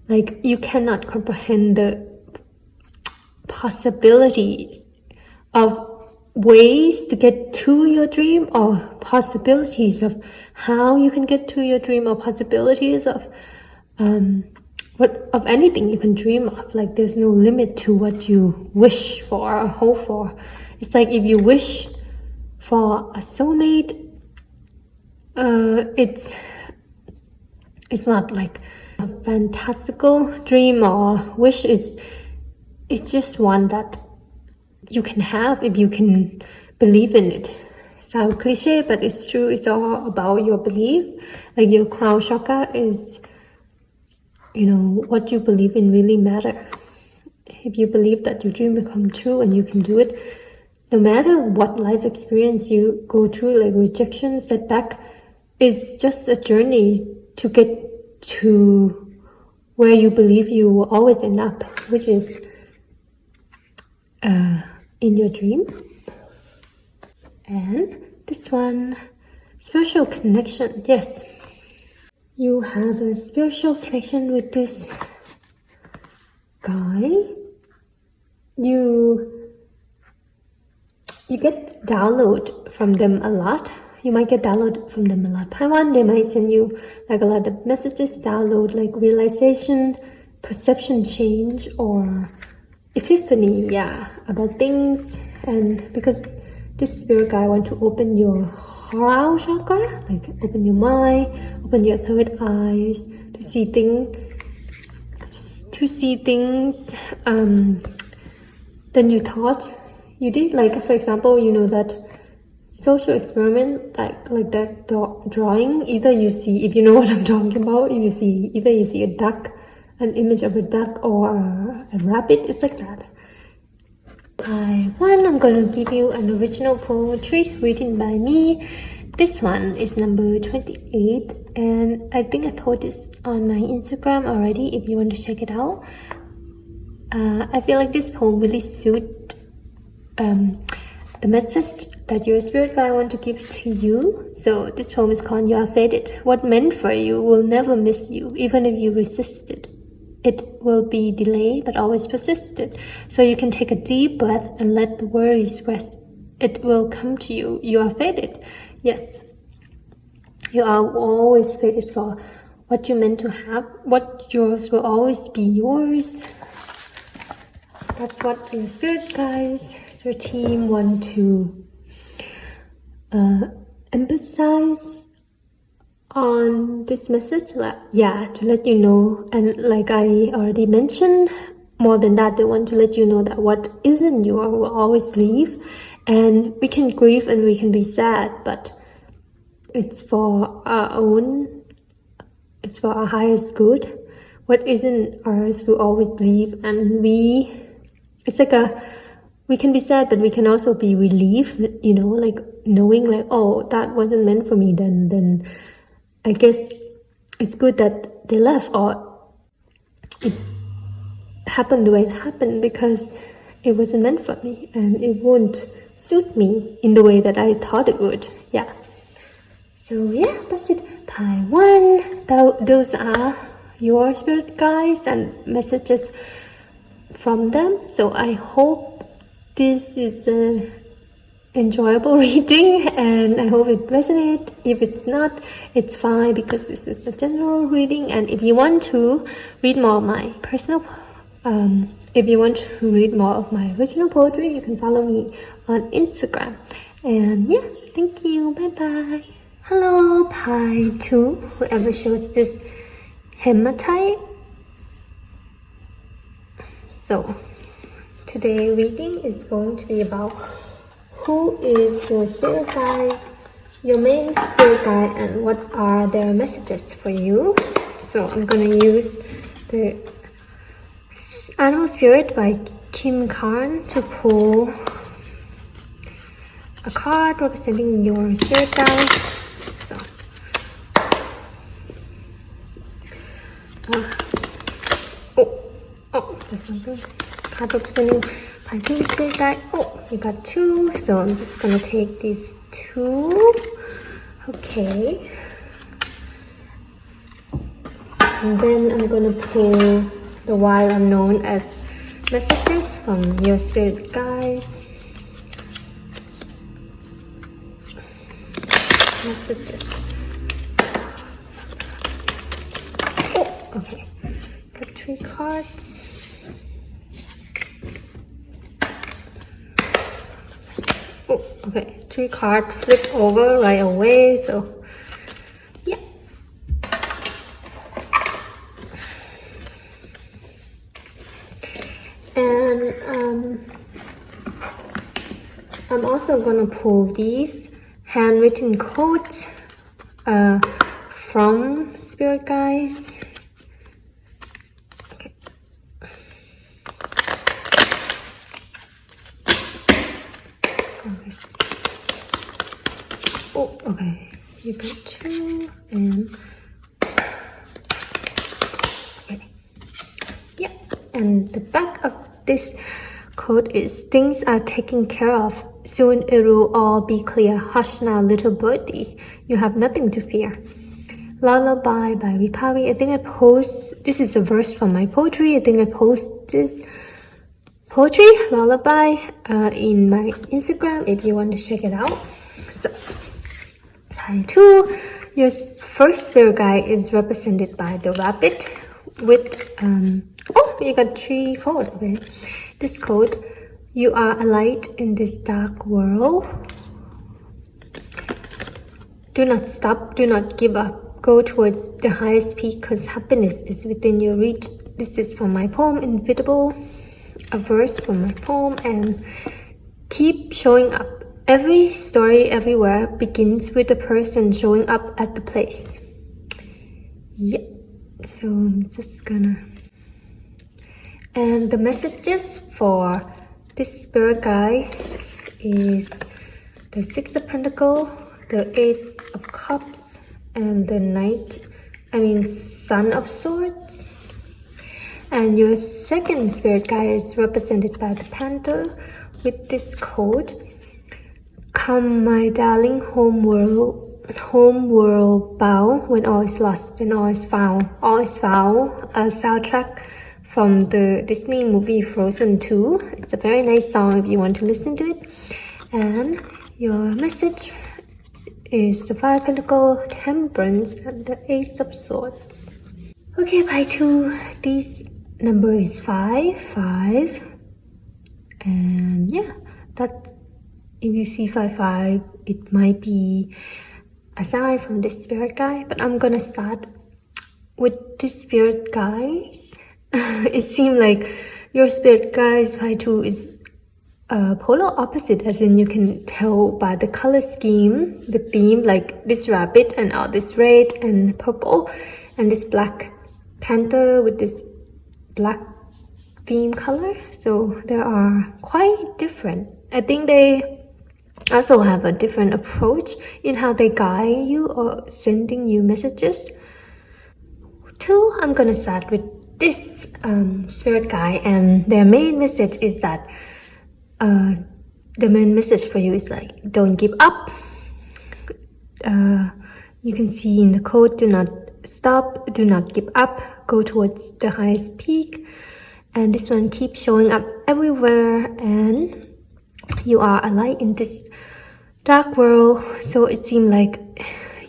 Like, you cannot comprehend the possibilities of ways to get to your dream, or possibilities of how you can get to your dream, or possibilities of of anything you can dream of. Like, there's no limit to what you wish for or hope for. It's like if you wish for a soulmate, it's not like a fantastical dream or wish. It's just one that you can have if you can believe in it. Sounds cliche, but it's true. It's all about your belief. Like, your crown chakra is, what you believe in really matter. If you believe that your dream will come true and you can do it, no matter what life experience you go through, like rejection, setback, it's just a journey to get to where you believe you will always end up, which is in your dream. And this one, spiritual connection. Yes, you have a spiritual connection with this guy. You get download from them a lot. You might get download from them a lot. Pi 1, they might send you like a lot of messages, download, like realization, perception change, or epiphany, about things. And because this spirit guy want to open your crown chakra, like to open your mind, open your third eyes, to see things than you thought you did. Like, for example, that social experiment, like that drawing. Either you see, if you know what I'm talking about, either you see a duck, an image of a duck, or a rabbit. It's like that. Pi 1, I'm gonna give you an original poetry written by me. This one is number 28, and I think I put this on my Instagram already if you want to check it out. I feel like this poem really suits the message that your spirit guide want to give to you. So this poem is called You Are Fated. What meant for you will never miss you, even if you resist it. It will be delayed, but always persistent. So you can take a deep breath and let the worries rest. It will come to you. You are fated. Yes. You are always fated for what you meant to have. What yours will always be yours. That's what your spirit guides, your team want to emphasize on this message. To let you know. And like I already mentioned, more than that, they want to let you know that what isn't yours will always leave. And we can grieve and we can be sad, but it's for it's for our highest good. What isn't ours will always leave. And it's like we can be sad, but we can also be relieved, like knowing like, oh, that wasn't meant for me, then I guess it's good that they left, or it happened the way it happened, because it wasn't meant for me and it won't suit me in the way that I thought it would. So that's it. Pi 1, those are your spirit guides and messages from them. So I hope this is a enjoyable reading, and I hope it resonates. If it's not, it's fine, because this is a general reading. And if you want to read more of my personal if you want to read more of my original poetry, you can follow me on Instagram. And thank you. Bye bye. Hello, Pi 2, whoever shows this hematite. So today reading is going to be about who is your spirit guides, your main spirit guide, and what are their messages for you. So I'm gonna use the Animal Spirit by Krans to pull a card representing your spirit guide. So, that's not good. Card representing my two spirit guide. Oh, you got two, so I'm just gonna take these two. Okay. And then I'm gonna pull the wild unknown as messages from your spirit guides. Messages. Oh, okay. Got 3 cards. Oh, okay. 3 cards flip over right away. So, yeah. And I'm also gonna pull these handwritten quotes from spirit guides. Okay. Oh, okay. You got 2 and okay. Yeah, and the back of this quote is, things are taken care of. Soon it will all be clear. Hush now, little birdie. You have nothing to fear. Lullaby by Vipavi. I think I post, this is a verse from my poetry. I think I post this poetry, lullaby, in my Instagram if you want to check it out. So, Type 2. Your first spirit guide is represented by the rabbit with, oh, you got 3 codes, okay. This code, you are a light in this dark world. Do not stop, do not give up. Go towards the highest peak because happiness is within your reach. This is from my poem, Inevitable, a verse from my poem, and keep showing up. Every story everywhere begins with a person showing up at the place. Yep, so I'm just gonna... And the messages for this spirit guide is the 6 of Pentacles, the 8 of Cups, and the Son of Swords. And your second spirit guide is represented by the Panther with this code. Come, my darling, home world bow, when all is lost and all is found. All is found, a soundtrack from the Disney movie Frozen 2. It's a very nice song if you want to listen to it. And your message is the 5 of Pentacles, Temperance, and the Ace of Swords. Okay, by 2, this number is 5, 5. And yeah, that's, if you see 5, 5, it might be a sign from this spirit guide. But I'm gonna start with this spirit guides. It seems like your spirit guides 5, 2 is polar opposite, as in you can tell by the color scheme, the theme, like this rabbit and all this red and purple, and this black panther with this black theme color. So they are quite different. I think they also have a different approach in how they guide you or sending you messages. 2, I'm gonna start with this spirit guide, and their main message is that the main message for you is like, don't give up. You can see in the code, do not stop, do not give up, go towards the highest peak. And this one, keep showing up everywhere, and you are a light in this dark world. So it seems like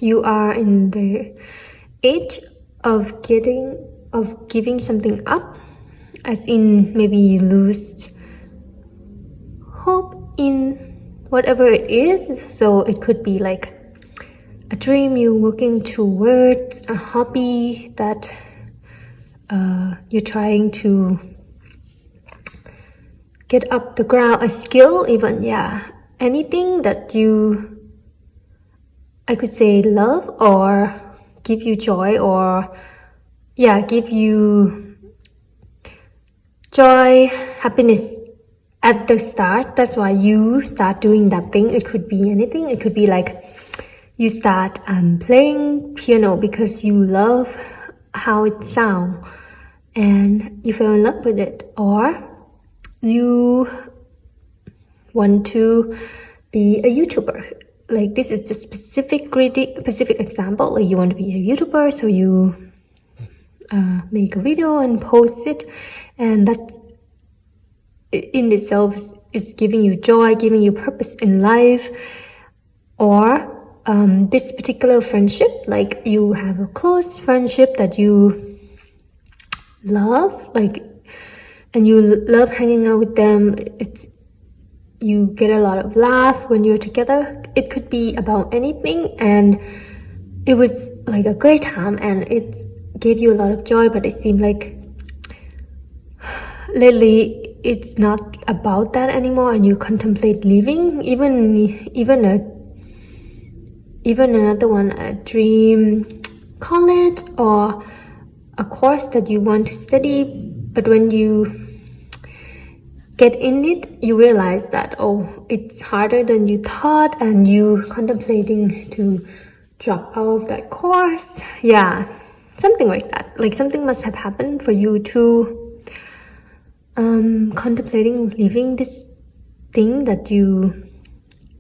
you are in the age of giving something up, as in maybe you lose hope in whatever it is. So it could be like a dream you're working towards, a hobby that you're trying to get up the ground, a skill even, yeah. Anything that you, I could say, love or give you joy, or yeah, give you joy, happiness at the start. That's why you start doing that thing. It could be anything. It could be like you start playing piano because you love how it sounds and you fell in love with it, or you want to be a YouTuber. Like, this is just specific example. Like, you want to be a YouTuber, so you make a video and post it, and that in itself is giving you joy, giving you purpose in life. Or this particular friendship, like you have a close friendship that you love, like, and you love hanging out with them. You get a lot of laugh when you're together. It could be about anything, and it was like a great time and it gave you a lot of joy. But it seemed like lately it's not about that anymore, and you contemplate leaving. Even another one, a dream college or a course that you want to study, but when you get in it, you realize that, oh, it's harder than you thought, and you contemplating to drop out of that course. Yeah, something like that. Like, something must have happened for you to contemplating leaving this thing that you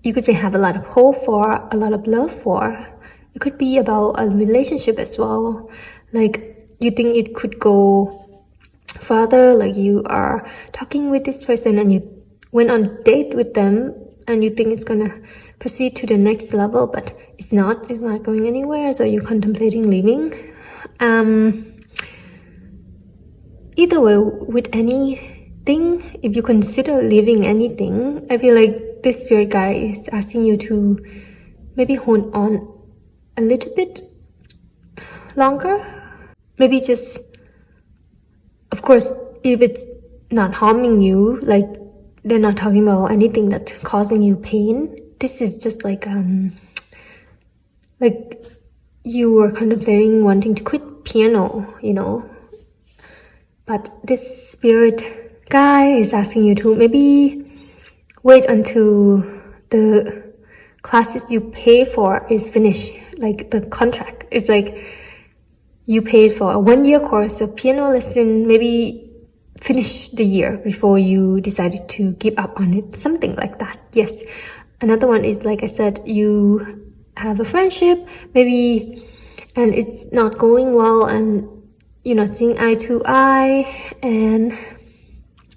could say have a lot of hope for, a lot of love for. It could be about a relationship as well. Like, you think it could go further, like you are talking with this person and you went on a date with them and you think it's gonna proceed to the next level, but it's not going anywhere, so you're contemplating leaving. Either way, with anything, if you consider leaving anything, I feel like this spirit guide is asking you to maybe hold on a little bit longer. Maybe just, of course, if it's not harming you, like they're not talking about anything that's causing you pain. This is just like you were contemplating wanting to quit piano, you know. But this spirit guy is asking you to maybe wait until the classes you pay for is finished. Like, the contract is like you paid for a 1-year course of piano lesson, maybe finish the year before you decided to give up on it, something like that. Yes. Another one is, like I said, you have a friendship maybe and it's not going well and you're not seeing eye to eye and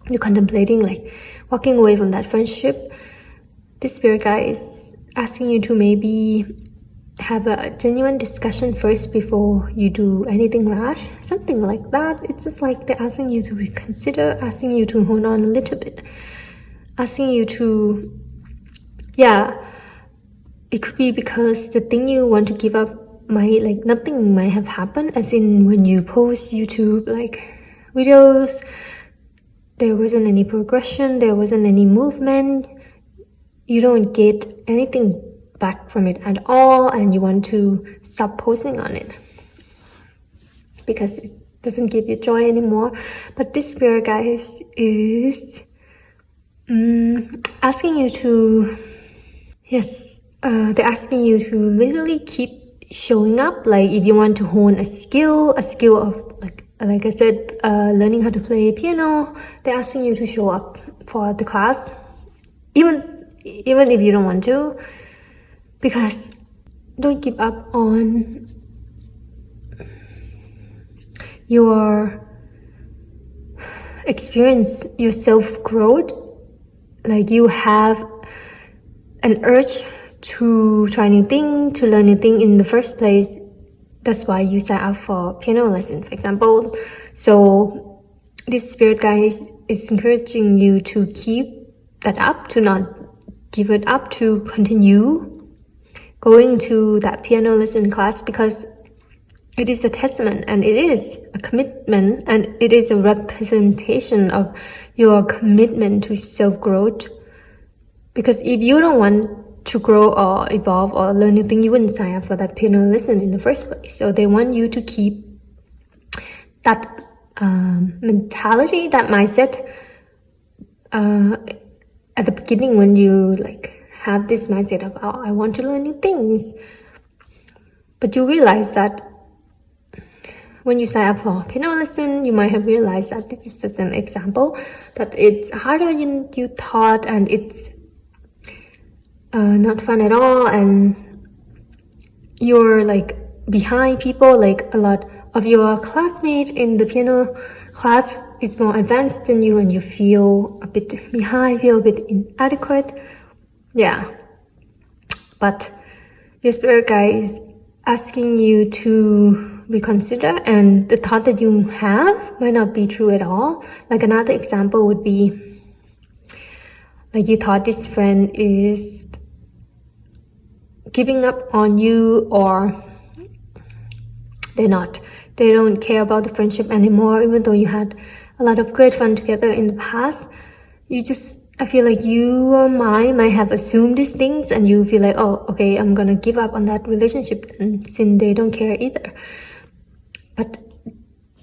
you're contemplating like walking away from that friendship. This spirit guide is asking you to maybe have a genuine discussion first before you do anything rash, something like that. It's just like they're asking you to reconsider, asking you to hold on a little bit, asking you to, it could be because the thing you want to give up might, like, nothing might have happened, as in when you post YouTube like videos, there wasn't any progression, there wasn't any movement, you don't get anything back from it at all, and you want to stop posting on it because it doesn't give you joy anymore. But this spirit guide is asking you to, they're asking you to literally keep showing up. Like, if you want to hone a skill of like I said, learning how to play piano, they're asking you to show up for the class, even if you don't want to, because don't give up on your experience, your self-growth. Like, you have an urge to try new thing, to learn new thing in the first place. That's why you sign up for piano lesson, for example. So this spirit guide is encouraging you to keep that up, to not give it up, to continue going to that piano lesson class, because it is a testament and it is a commitment and it is a representation of your commitment to self-growth. Because if you don't want to grow or evolve or learn new thing, you wouldn't sign up for that piano lesson in the first place. So they want you to keep that mentality, that mindset, at the beginning when you like have this mindset of, oh, I want to learn new things, but you realize that when you sign up for piano lesson, you might have realized that this is just an example, that it's harder than you thought, and it's not fun at all, and you're like behind people. Like a lot of your classmates in the piano class is more advanced than you, and you feel a bit behind, feel a bit inadequate. Yeah, but your spirit guide is asking you to reconsider, and the thought that you have might not be true at all. Like another example would be, like you thought this friend is giving up on you, or they're not. They don't care about the friendship anymore, even though you had a lot of great fun together in the past. I feel like you or might have assumed these things, and you feel like, oh, okay, I'm gonna give up on that relationship, and since they don't care either. But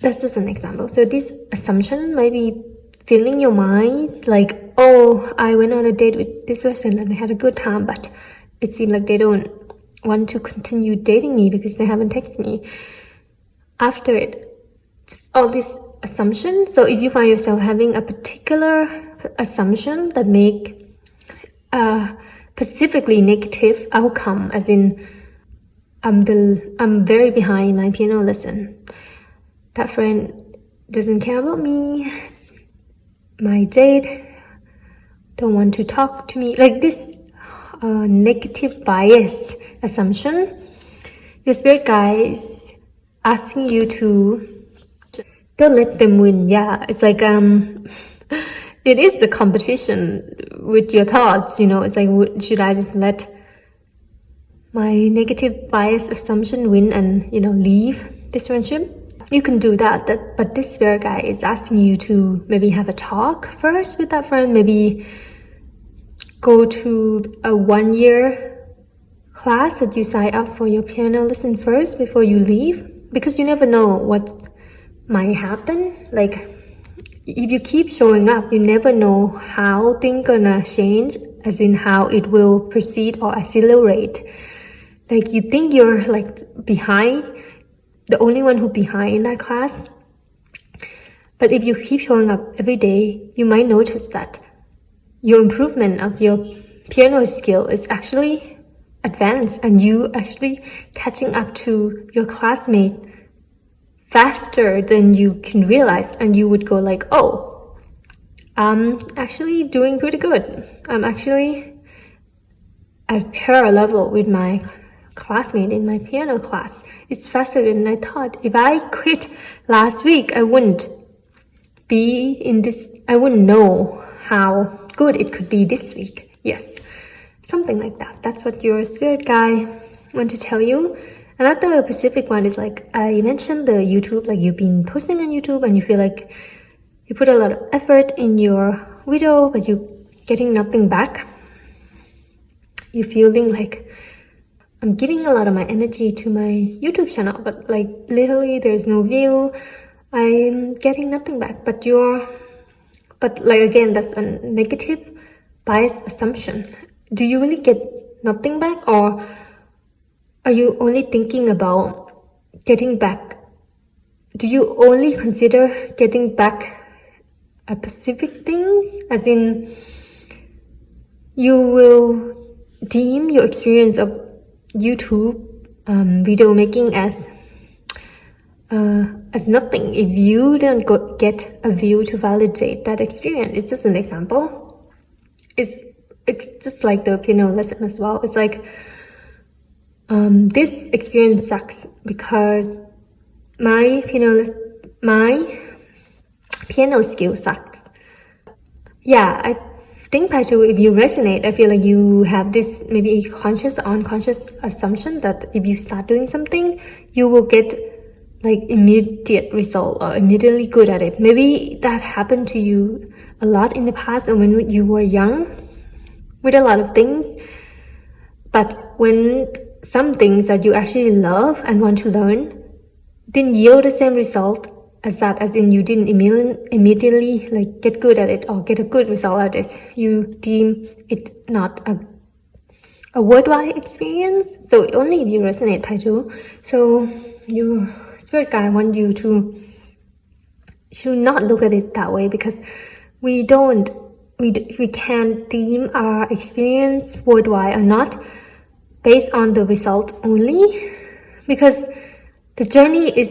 that's just an example. So this assumption might be filling your mind, like, oh, I went on a date with this person and we had a good time, but it seemed like they don't want to continue dating me because they haven't texted me after it. It's all this assumption. So if you find yourself having a particular assumption that make a specifically negative outcome, as in I'm very behind my piano lesson, that friend doesn't care about me, my date don't want to talk to me, like this negative bias assumption, your spirit guide is asking you to don't let them win. Yeah, it's like it is a competition with your thoughts, you know. It's like, should I just let my negative bias assumption win and, you know, leave this friendship? You can do that, but this spirit guide is asking you to maybe have a talk first with that friend, maybe go to a 1-year class that you sign up for your piano lesson first before you leave, because you never know what might happen. Like if you keep showing up, you never know how things gonna change, as in how it will proceed or accelerate. Like you think you're like behind, the only one who behind in that class, but if you keep showing up every day, you might notice that your improvement of your piano skill is actually advanced, and you actually catching up to your classmate faster than you can realize. And you would go like, oh, I'm actually doing pretty good. I'm actually at par level with my classmate in my piano class. It's faster than I thought. If I quit last week, I wouldn't be in this, I wouldn't know how good it could be this week. Yes, something like that. That's what your spirit guide want to tell you. Another specific one is, like I mentioned, the YouTube, like you've been posting on YouTube and you feel like you put a lot of effort in your video, but you're getting nothing back. You're feeling like, I'm giving a lot of my energy to my YouTube channel, but like literally there's no view, I'm getting nothing back. But like again, that's a negative bias assumption. Do you really get nothing back, or are you only thinking about getting back? Do you only consider getting back a specific thing, as in you will deem your experience of YouTube video making as nothing if you don't get a view to validate that experience? It's just an example. It's just like the piano lesson as well. It's like this experience sucks because my piano skill sucks. Yeah, I think Paichu, if you resonate, I feel like you have this maybe conscious or unconscious assumption that if you start doing something, you will get like immediate result or immediately good at it. Maybe that happened to you a lot in the past and when you were young with a lot of things. But when some things that you actually love and want to learn didn't yield the same result as that, as in you didn't immediately like get good at it or get a good result at it. You deem it not a worthwhile experience. So only if you resonate, Paitu. So your spirit guide want you to not look at it that way, because we can't deem our experience worthwhile or not based on the result only, because the journey is,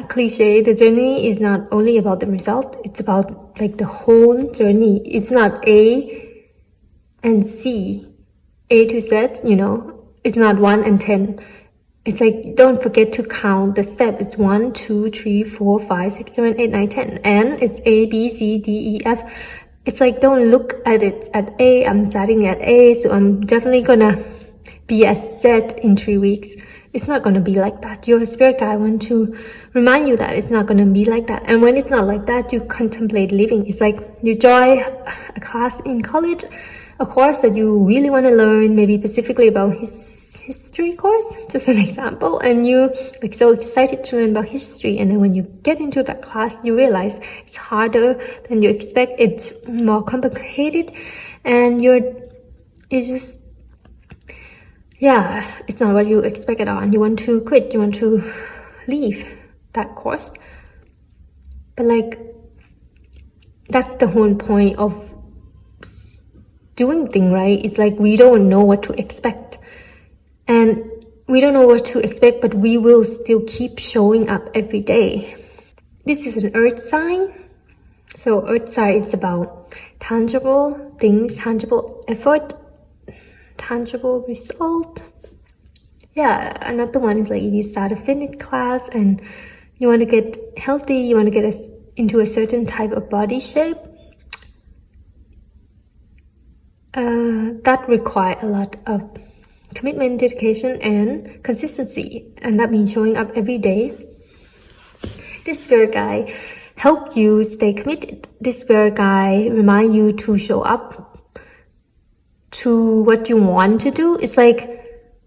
cliche, the journey is not only about the result, it's about like the whole journey. It's not A and C, A to Z, it's not 1 and 10. It's like, don't forget to count the steps. It's 1, 2, 3, 4, 5, 6, 7, 8, 9, 10. And it's A, B, C, D, E, F. It's like, don't look at it at A. I'm starting at A, so I'm definitely gonna be at Z in 3 weeks. It's not gonna be like that. Your spirit guide want to remind you that it's not gonna be like that. And when it's not like that, you contemplate living. It's like you join a class in college, a course that you really want to learn, maybe specifically about history course, just an example, and you like so excited to learn about history, and then when you get into that class you realize it's harder than you expect, it's more complicated, and it's just it's not what you expected on. You want to quit, you want to leave that course. But like, that's the whole point of doing things, right? It's like we don't know what to expect. And we don't know what to expect, but we will still keep showing up every day. This is an earth sign. So earth sign is about tangible things, tangible effort, tangible result. Another one is like if you start a fitness class and you want to get healthy, you want to get into a certain type of body shape, that requires a lot of commitment, dedication, and consistency, and that means showing up every day. This spirit guide help you stay committed. This spirit guide remind you to show up to what you want to do. It's like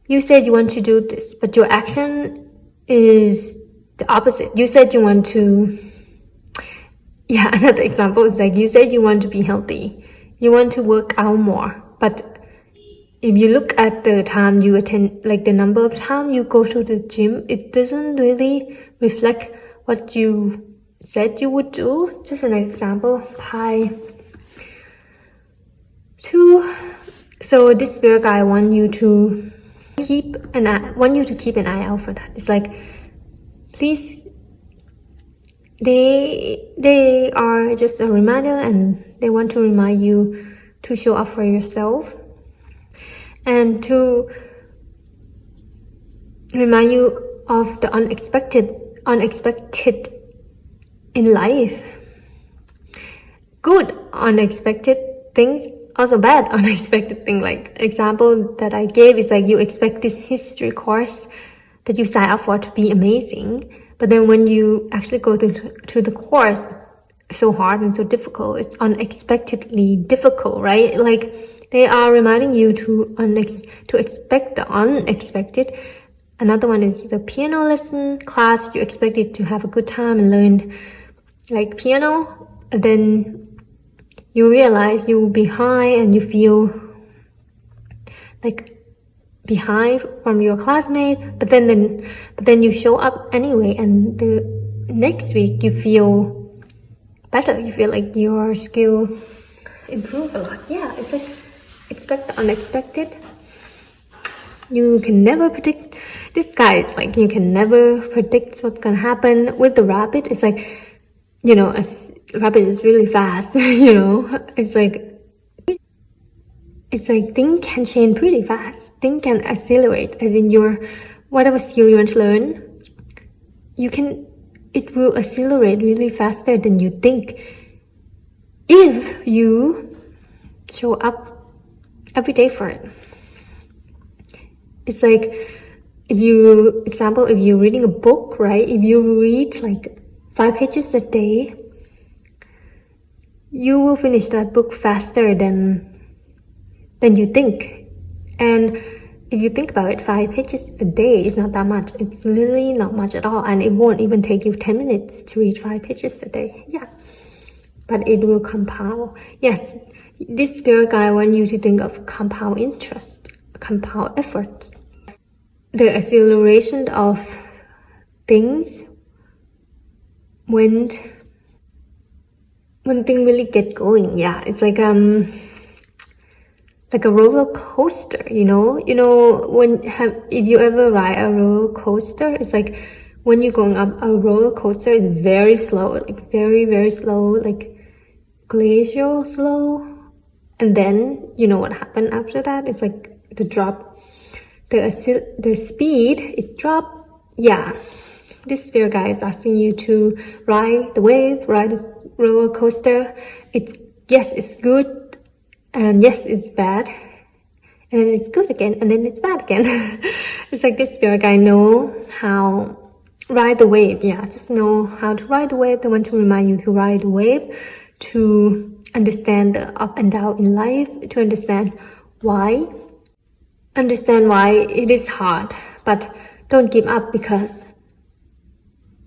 you said you want to do this, but your action is the opposite. You said you want to, another example is like you said you want to be healthy, you want to work out more, but if you look at the time you attend, like the number of time you go to the gym, it doesn't really reflect what you said you would do. Just an example, Pi 2. So this spirit guide want you to keep an eye out for that. It's like, please, they are just a reminder, and they want to remind you to show up for yourself, and to remind you of the unexpected in life. Good unexpected things, also bad unexpected thing. Like example that I gave is like you expect this history course that you sign up for to be amazing, but then when you actually go to the course, it's so hard and so difficult. It's unexpectedly difficult, right? Like they are reminding you to expect the unexpected. Another one is the piano lesson class. You expected to have a good time and learn like piano, and then you realize you're behind and you feel like behind from your classmate, but then you show up anyway, and the next week you feel better. You feel like your skill improved a lot. It's like expect the unexpected. You can never predict. This guy is like, you can never predict what's gonna happen. With the rabbit, it's like, a rabbit is really fast. It's like things can change pretty fast. Things can accelerate, as in your whatever skill you want to learn, it will accelerate really faster than you think if you show up every day for it. It's like if you're reading a book, right? If you read like 5 pages a day, you will finish that book faster than you think. And if you think about it, 5 pages a day is not that much. It's literally not much at all, and it won't even take you 10 minutes to read 5 pages a day. Yeah, but it will compound. Yes, this spirit guide wants you to think of compound interest, compound effort, the acceleration of things when things really get going. Yeah, it's like a roller coaster, you know if you ever ride a roller coaster, it's like when you're going up a roller coaster, it's very slow, like very, very slow, like glacial slow, and then you know what happened after that? It's like the drop, the speed, it dropped. Yeah, this spirit guide is asking you to ride the wave, ride the roller coaster. It's good, and yes, it's bad, and then it's good again, and then it's bad again. It's like this spirit guide know how ride the wave. Yeah, just know how to ride the wave. They want to remind you to ride the wave, to understand the up and down in life, to understand why it is hard, but don't give up. Because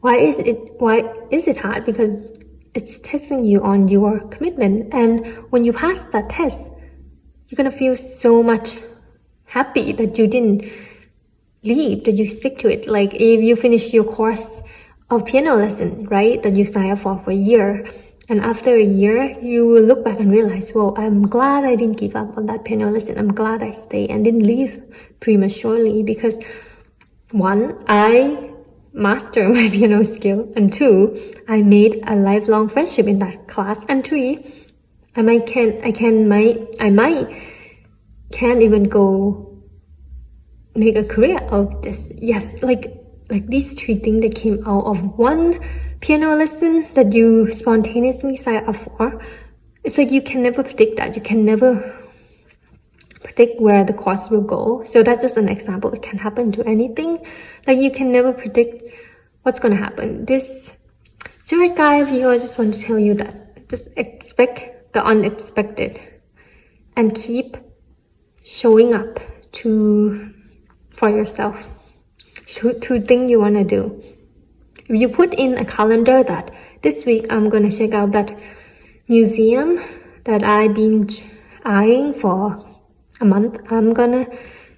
why is it hard? Because it's testing you on your commitment, and when you pass that test, you're gonna feel so much happy that you didn't leave, that you stick to it. Like if you finish your course of piano lesson, right, that you signed up for a year, and after a year you will look back and realize, well, I'm glad I didn't give up on that piano lesson. I'm glad I stayed and didn't leave prematurely, because 1, I master my piano skill, and 2, I made a lifelong friendship in that class, and 3, I might can even go make a career of this. Yes, like these 3 things that came out of one piano lesson that you spontaneously sign up for. It's like you can never predict that. You can never predict where the course will go. So that's just an example. It can happen to anything. Like you can never predict what's going to happen. This spirit guide of yours just want to tell you that just expect the unexpected and keep showing up for yourself, to things you want to do. If you put in a calendar that this week I'm going to check out that museum that I've been eyeing for a month, I'm gonna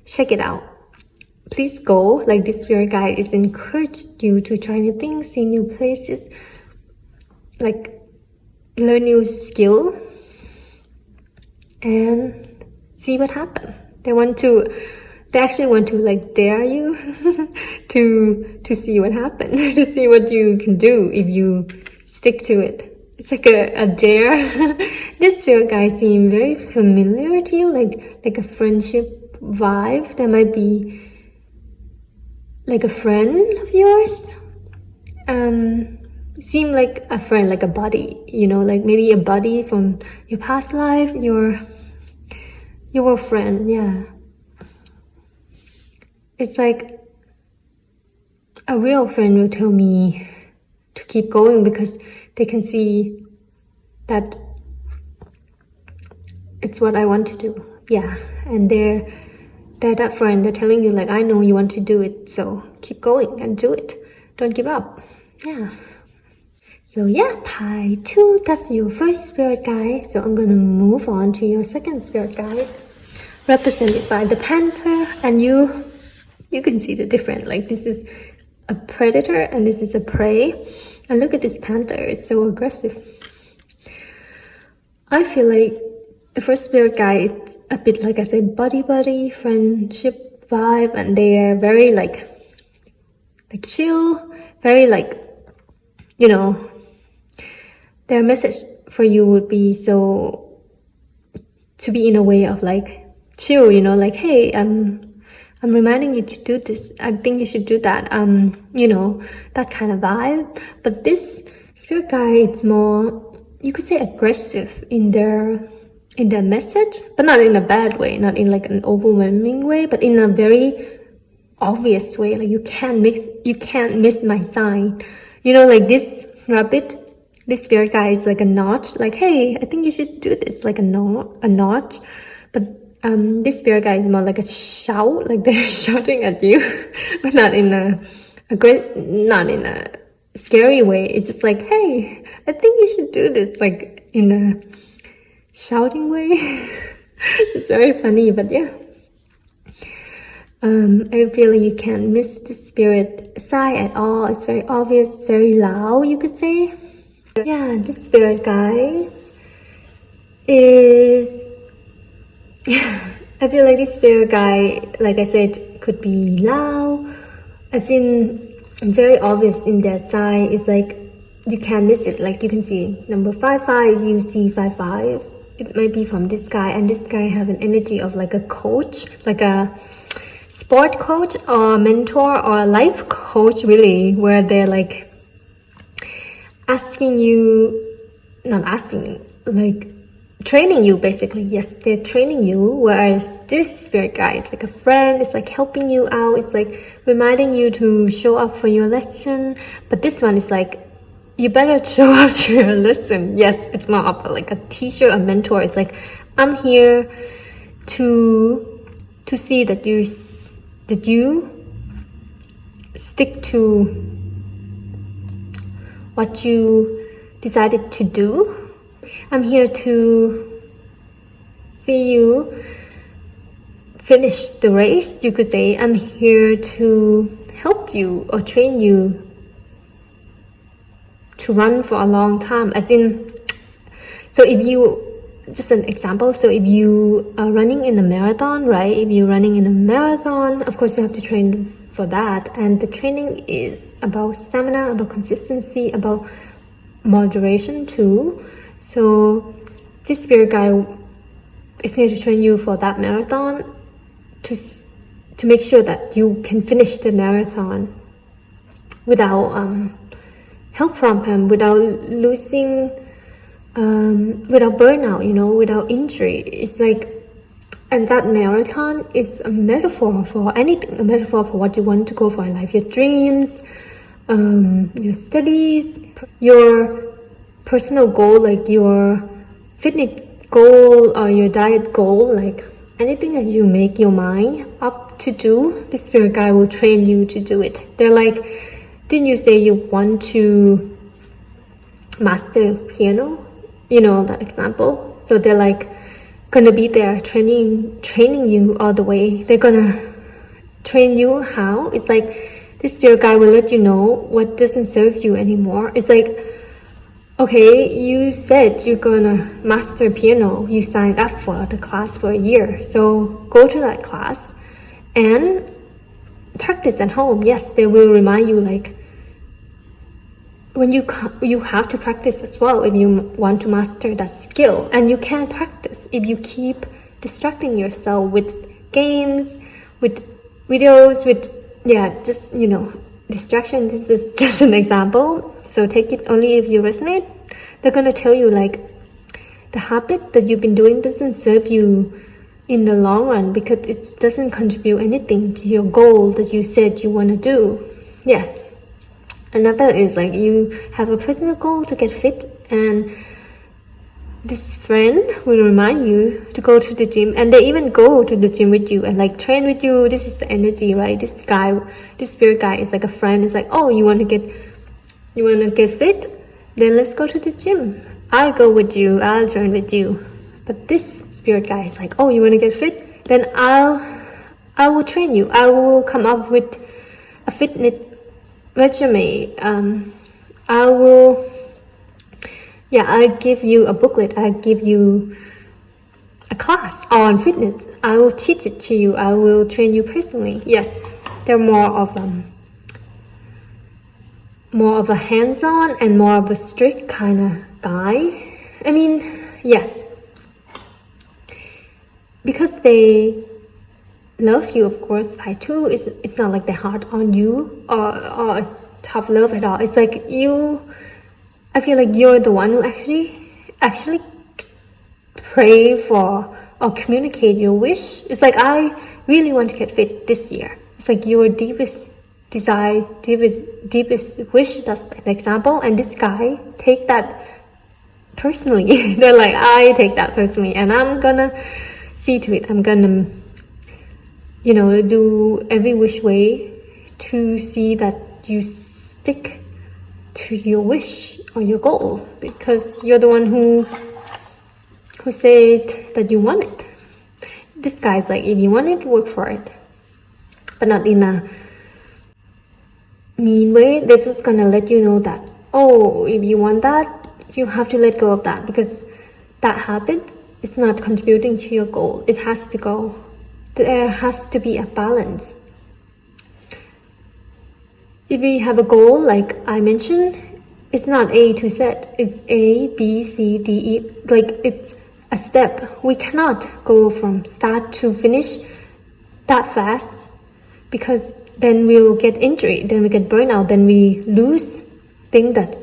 check it out. Please go. Like this spirit guide is encouraged you to try new things, see new places, like learn new skill, and see what happens. They actually want to like dare you to see what happens, to see what you can do if you stick to it. It's like a dare. This spirit guide seems very familiar to you, like a friendship vibe. That might be like a friend of yours. Seem like a friend, like a buddy, you know, like maybe a buddy from your past life, your friend. Yeah, it's like a real friend will tell me to keep going, because they can see that it's what I want to do. Yeah, and they're that friend. They're telling you like, I know you want to do it, so keep going and do it. Don't give up. Yeah. So yeah, pie 2, that's your first spirit guide. So I'm gonna move on to your second spirit guide, represented by the panther. And you can see the difference. Like this is a predator and this is a prey. And look at this panther, it's so aggressive. I feel like the first spirit guide, it's a bit like I said, buddy friendship vibe, and they are very like chill, very like, you know, their message for you would be so to be in a way of like chill, you know, like, hey, I'm reminding you to do this. I think you should do that. You know, that kind of vibe. But this spirit guide, it's more, you could say, aggressive in their message, but not in a bad way, not in like an overwhelming way, but in a very obvious way. Like you can't miss my sign. You know, like this rabbit, this spirit guide is like a notch. Like, hey, I think you should do this, like a notch. But this spirit guide is more like a shout, like they're shouting at you, but not in a great, not in a scary way. It's just like, hey, I think you should do this, like in a shouting way. It's very funny, but yeah. I feel you can't miss the spirit side at all. It's very obvious, very loud, you could say. Yeah, the spirit guys is I feel like this spirit guide, like I said, could be loud, as in very obvious in their side. It's like you can't miss it. Like you can see number 55, you see 55. It might be from this guy, and this guy have an energy of like a coach, like a sport coach or mentor or a life coach, really, where they're like asking you, not asking, like training you basically. Yes, they're training you, whereas this spirit guide is like a friend. It's like helping you out. It's like reminding you to show up for your lesson. But this one is like, you better show up to your lesson. Yes, it's more of like a teacher, a mentor. It's like, I'm here to see that you stick to what you decided to do. I'm here to see you finish the race, you could say. I'm here to help you or train you to run for a long time. As in, so if you, just an example, so if you are running in a marathon, right? If you're running in a marathon, of course you have to train for that. And the training is about stamina, about consistency, about moderation too. So this spirit guide is here to train you for that marathon, to make sure that you can finish the marathon without help from him, without losing, without burnout, you know, without injury. It's like, and that marathon is a metaphor for anything, a metaphor for what you want to go for in life, your dreams, your studies, your personal goal, like your fitness goal or your diet goal, like anything that you make your mind up to do, the spirit guide will train you to do it. They're like, didn't you say you want to master piano? You know that example. So they're like gonna be there training you all the way. They're gonna train you how. It's like this spirit guide will let you know what doesn't serve you anymore. It's like, okay, you said you're gonna master piano. You signed up for the class for a year. So go to that class and practice at home. Yes, they will remind you, like, when you have to practice as well if you want to master that skill. And you can't practice if you keep distracting yourself with games, with videos, with, yeah, just, you know, distraction. This is just an example, so take it only if you resonate. They're gonna tell you, like, the habit that you've been doing doesn't serve you in the long run because it doesn't contribute anything to your goal that you said you want to do. Yes. Another is like you have a personal goal to get fit, and this friend will remind you to go to the gym, and they even go to the gym with you and like train with you. This is the energy, right? This spirit guy is like a friend. It's like, oh, you want to get fit? Then let's go to the gym. I'll go with you. I'll train with you. But this spirit guy is like, oh, you want to get fit? Then I will train you. I will come up with a fitness resume. I'll give you a booklet. I'll give you a class on fitness. I will teach it to you. I will train you personally. Yes, they're more of a hands-on and more of a strict kind of guy. I mean, yes, because they love you, of course. I too. It's not like they're hard on you or a tough love at all. It's like I feel like you're the one who actually pray for or communicate your wish. It's like, I really want to get fit this year. It's like your deepest desire, deepest wish. That's an example. And this guy take that personally. They're like, I take that personally, and I'm gonna see to it. I'm gonna, do every which way to see that you stick to your wish or your goal, because you're the one who said that you want it. This guy's like, if you want it, work for it, but not in a mean way. They're just gonna let you know that, oh, if you want that, you have to let go of that, because that habit is not contributing to your goal. It has to go. There has to be a balance. If we have a goal, like I mentioned, it's not A to Z. It's A, B, C, D, E. Like, it's a step. We cannot go from start to finish that fast, because then we'll get injury, then we get burnout, then we lose things that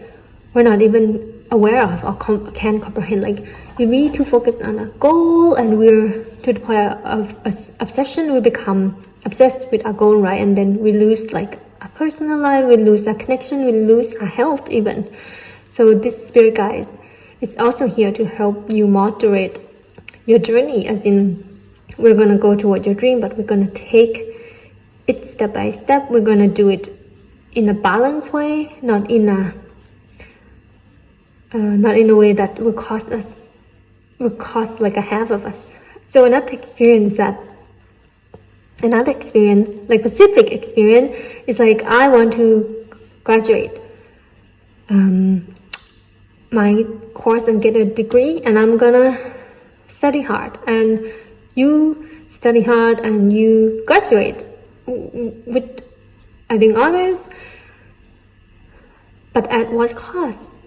we're not even aware of or can't comprehend. Like, if we too focus on a goal and we're to the point of obsession, we become obsessed with our goal, right? And then we lose like our personal life, we lose our connection, we lose our health even. So this spirit guide is also here to help you moderate your journey, as in, we're gonna go toward your dream, but we're gonna take it step by step. We're gonna do it in a balanced way, not in a way that will cost like a half of us. So another experience, like specific experience, is like, I want to graduate my course and get a degree, and I'm gonna study hard, and you study hard and you graduate with, I think, honors, but at what cost?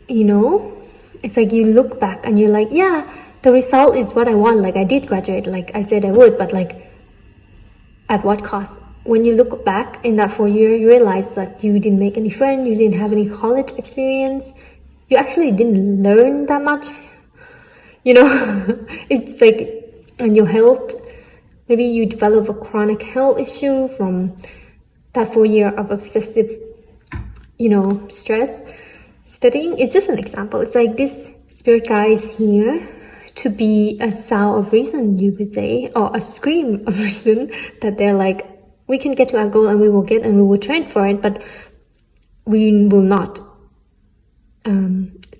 It's like, you look back and you're like, yeah, the result is what I want, like I did graduate like I said I would, but like, at what cost? When you look back in that 4 year, you realize that you didn't make any friends, you didn't have any college experience, you actually didn't learn that much. It's like, and your health, maybe you develop a chronic health issue from that 4 year of obsessive, stress studying. It's just an example. It's like, this spirit guide is here to be a sound of reason, you could say, or a scream of reason, that they're like, we can get to our goal and we will get, and we will train for it, but we will not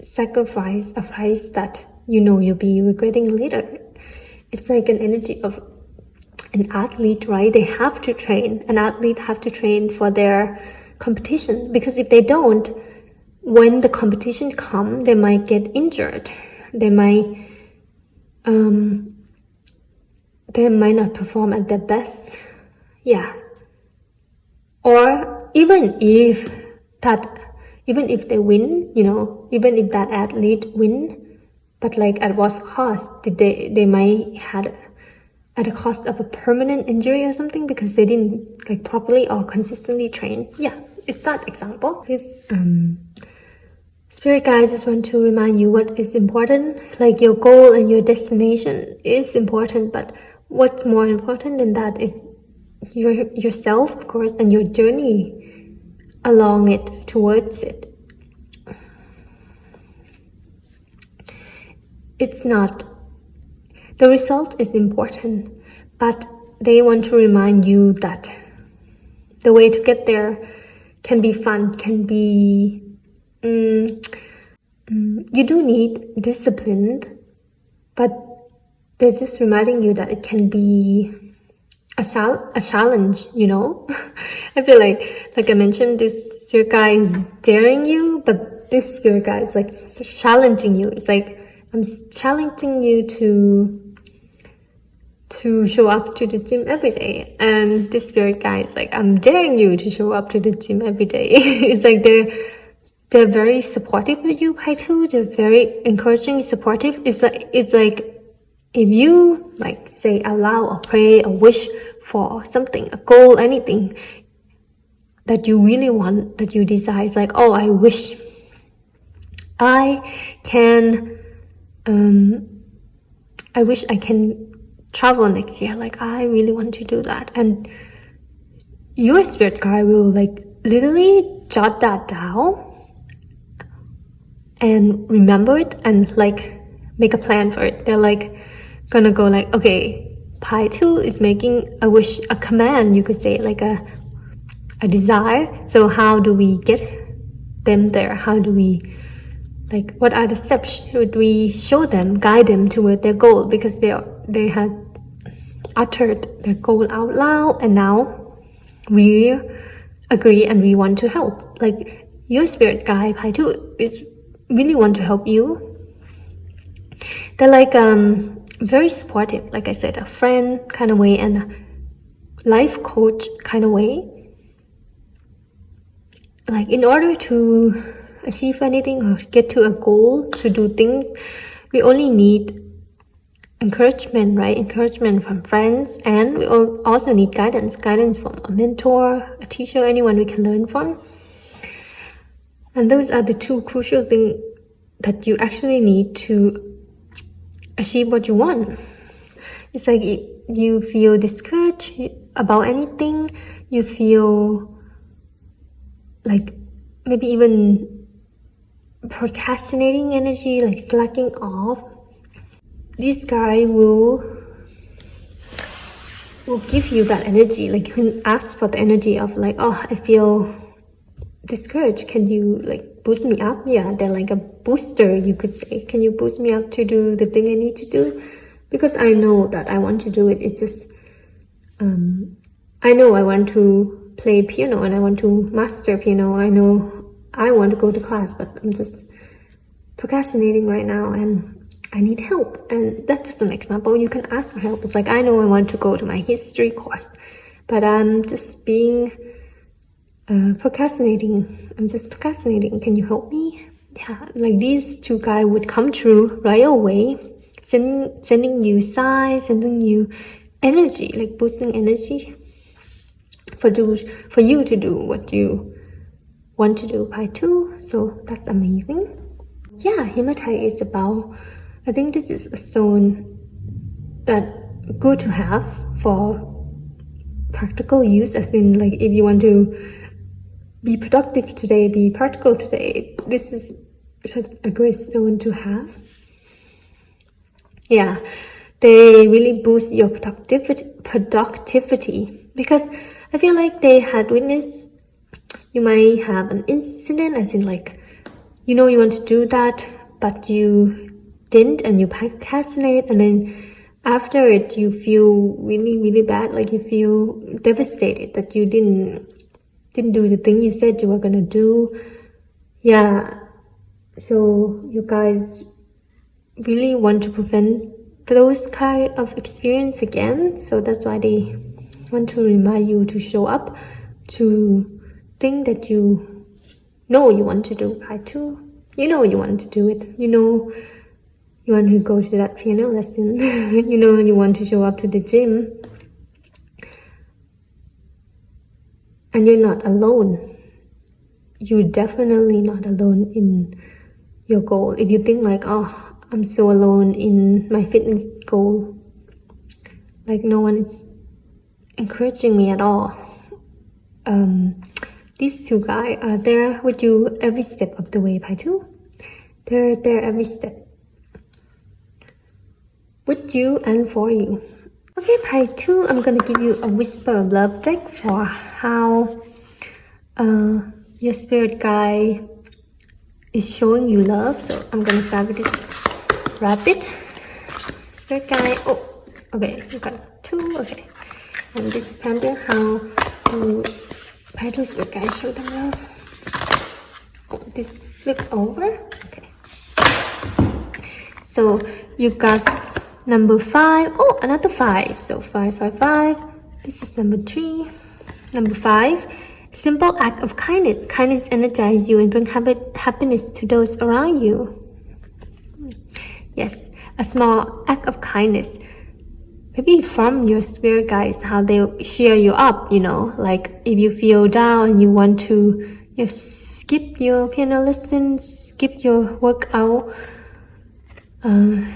sacrifice a price that you'll be regretting later. It's like an energy of an athlete, right? They have to train. An athlete have to train for their competition, because if they don't, when the competition come, they might get injured. They might not perform at their best. Yeah. Or even if they win, even if that athlete win, but like, at what cost? They might had at a cost of a permanent injury or something, because they didn't like properly or consistently train. Yeah, it's that example. This spirit guides just want to remind you what is important. Like, your goal and your destination is important, but what's more important than that is yourself, of course, and your journey along it, towards it. It's not, the result is important, but they want to remind you that the way to get there can be fun, can be, you do need discipline, but they're just reminding you that it can be a challenge, I feel like I mentioned, this spirit guide is daring you, but this spirit guide is like challenging you. It's like, I'm challenging you to show up to the gym every day, and this spirit guide is like, I'm daring you to show up to the gym every day. It's like, they're very supportive with you, Paitu. They're very encouraging, supportive. It's like if you like say out loud or pray or wish for something, a goal, anything that you really want, that you desire, it's like, oh, I wish I can travel next year. Like, I really want to do that. And your spirit guide will like literally jot that down and remember it and like make a plan for it. They're like, gonna go like, okay, Pi 2 is making a wish, a command, you could say, like a desire. So how do we get them there? How do we, like, what are the steps should we show them, guide them toward their goal? Because they had uttered their goal out loud, and now we agree and we want to help. Like, your spirit guide Pi 2 is really want to help you. They're like very supportive, like I said, a friend kind of way and a life coach kind of way. Like, in order to achieve anything or get to a goal, to do things, we only need encouragement, right? Encouragement from friends, and we also need guidance from a mentor, a teacher, anyone we can learn from. And those are the two crucial things that you actually need to achieve what you want. It's like you feel discouraged about anything, you feel like maybe even procrastinating energy, like slacking off. This guy will give you that energy. Like, you can ask for the energy of like, oh, I feel discouraged, can you like boost me up? Yeah, they're like a booster, you could say. Can you boost me up to do the thing I need to do? Because I know that I want to do it. It's just I know I want to play piano and I want to master piano. I know I want to go to class, but I'm just procrastinating right now and I need help. And that's just an example. You can ask for help. It's like, I know I want to go to my history course, but I'm just being procrastinating. I'm just procrastinating. Can you help me? Yeah, like these two guys would come true right away, sending you signs, sending you energy, like boosting energy for you to do what you want to do by 2. So that's amazing. Yeah, hematite is about, I think this is a stone that good to have for practical use, as in like if you want to be productive today, be practical today, this is such a great stone to have. Yeah, they really boost your productivity because I feel like they had witnessed, you might have an incident, as in like, you know you want to do that, but you didn't, and you procrastinate, and then after it you feel really, really bad, like you feel devastated that you didn't do the thing you said you were gonna do. Yeah, so you guys really want to prevent those kind of experience again, so that's why they want to remind you to show up to thing that you know you want to do. Part 2, you know you want to do it, you know you want to go to that piano lesson you know you want to show up to the gym, and you're not alone. You're definitely not alone in your goal. If you think like, oh, I'm so alone in my fitness goal, like no one is encouraging me at all, these two guys are there with you every step of the way. By 2, they're there every step with you and for you. Okay, part 2, I'm gonna give you a whisper of love deck for how your spirit guide is showing you love. So I'm gonna start with this rabbit spirit guide. Oh, okay, you got 2. Okay, and this panda, how to part 2 spirit guide show them love. Oh, this flip over. Okay, so you got number 5. Oh, another 5. So 5, 5, 5. This is number 3. Number 5. Simple act of kindness. Kindness energizes you and bring happiness to those around you. Yes, a small act of kindness. Maybe from your spirit guides, how they cheer you up, you know. Like if you feel down and you want to skip your piano lessons, skip your workout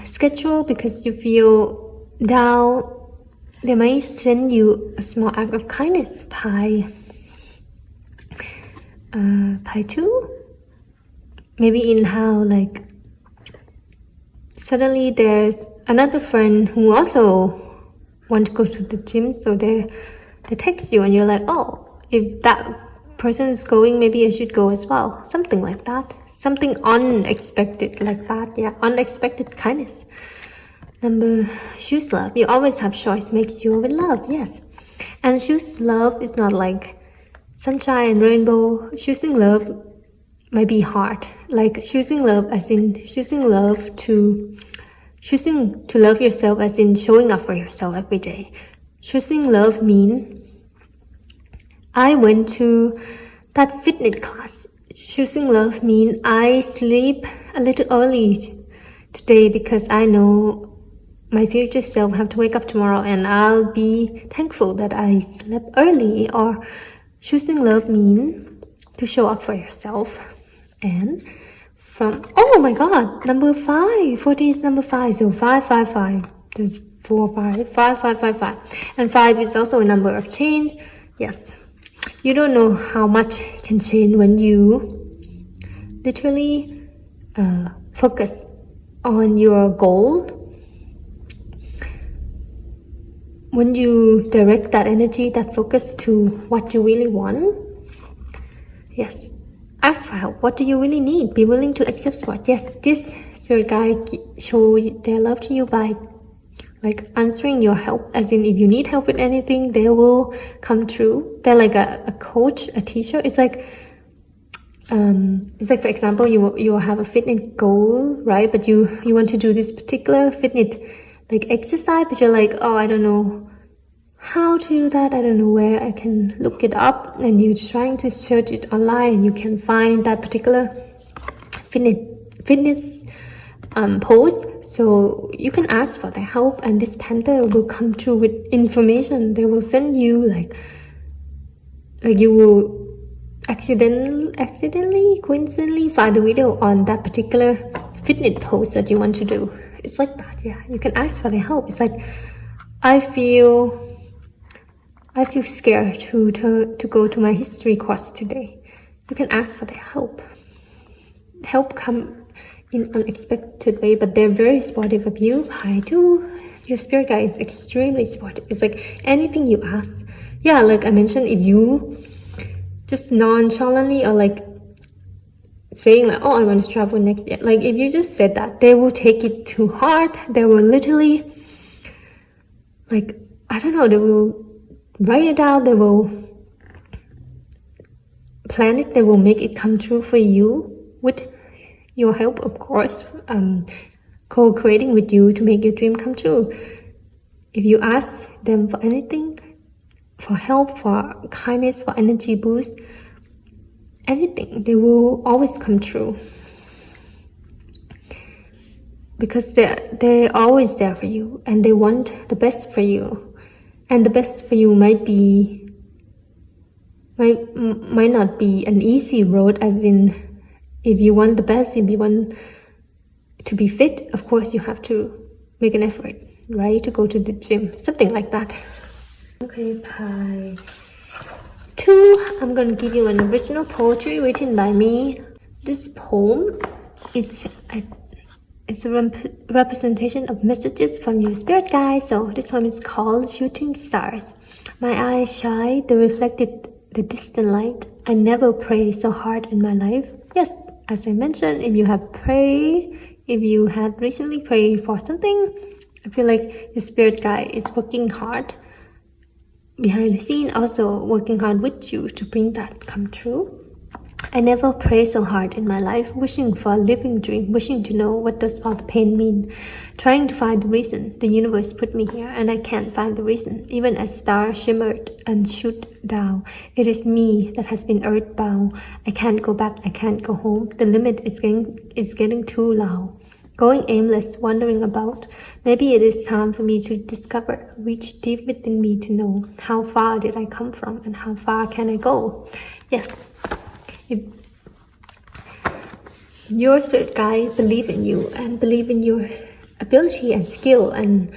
schedule because you feel down, they might send you a small act of kindness by 2. Maybe in how like suddenly there's another friend who also want to go to the gym, so they text you and you're like, oh, if that person is going, maybe I should go as well. Something like that. Something unexpected like that. Yeah, unexpected kindness. Number, choose love. You always have choice makes you in love. Yes. And choose love is not like sunshine and rainbow. Choosing love might be hard. Like choosing love as in choosing to love yourself as in showing up for yourself every day. Choosing love mean I went to that fitness class. Choosing love mean I sleep a little early today because I know my future self have to wake up tomorrow and I'll be thankful that I slept early. Or choosing love mean to show up for yourself. And from, oh my god, number 5. 40 is number 5, so 555. There's 4, 5, 5, 5, 5, 5. And 5 is also a number of change. Yes. You don't know how much can change when you literally focus on your goal. When you direct that energy, that focus to what you really want. Yes. Ask for help. What do you really need? Be willing to accept support. Yes, this spirit guide show their love to you by like answering your help, as in if you need help with anything, they will come through. They're like a coach, a teacher. It's like for example, you have a fitness goal, right? But you want to do this particular fitness like exercise, but you're like, oh, I don't know how to do that. I don't know where I can look it up, and you're trying to search it online, and you can find that particular fitness post. So you can ask for their help, and this panther will come through with information. They will send you like you will coincidentally find the video on that particular fitness post that you want to do. It's like that. Yeah, you can ask for their help. It's like I feel scared to go to my history course today. You can ask for their help. Help come in unexpected way, but they're very supportive of you. Hi too. Your spirit guide is extremely supportive. It's like anything you ask. Yeah, like I mentioned, if you just nonchalantly or like saying like, oh, I want to travel next year. Like if you just said that, they will take it too hard. They will literally like, I don't know, they will write it out. They will plan it. They will make it come true for you with your help, of course, co-creating with you to make your dream come true. If you ask them for anything, for help, for kindness, for energy boost, anything, they will always come true. Because they're always there for you, and they want the best for you. And the best for you might not be an easy road, as in, if you want the best, if you want to be fit, of course you have to make an effort, right? To go to the gym, something like that. Okay, pie 2, I'm gonna give you an original poetry written by me. This poem, it's a representation of messages from your spirit guide. So this poem is called Shooting Stars. My eyes shine, they reflected the distant light. I never prayed so hard in my life. Yes, as I mentioned, if you had recently prayed for something, I feel like your spirit guide is working hard behind the scene, also working hard with you to bring that come true. I never prayed so hard in my life, wishing for a living dream, wishing to know what does all the pain mean, trying to find the reason. The universe put me here, and I can't find the reason. Even as stars shimmered and shoot down, it is me that has been earthbound. I can't go back, I can't go home. The limit is getting too loud. Going aimless, wandering about. Maybe it is time for me to discover, reach deep within me to know how far did I come from and how far can I go. Yes. If your spirit guide believe in you and believe in your ability and skill and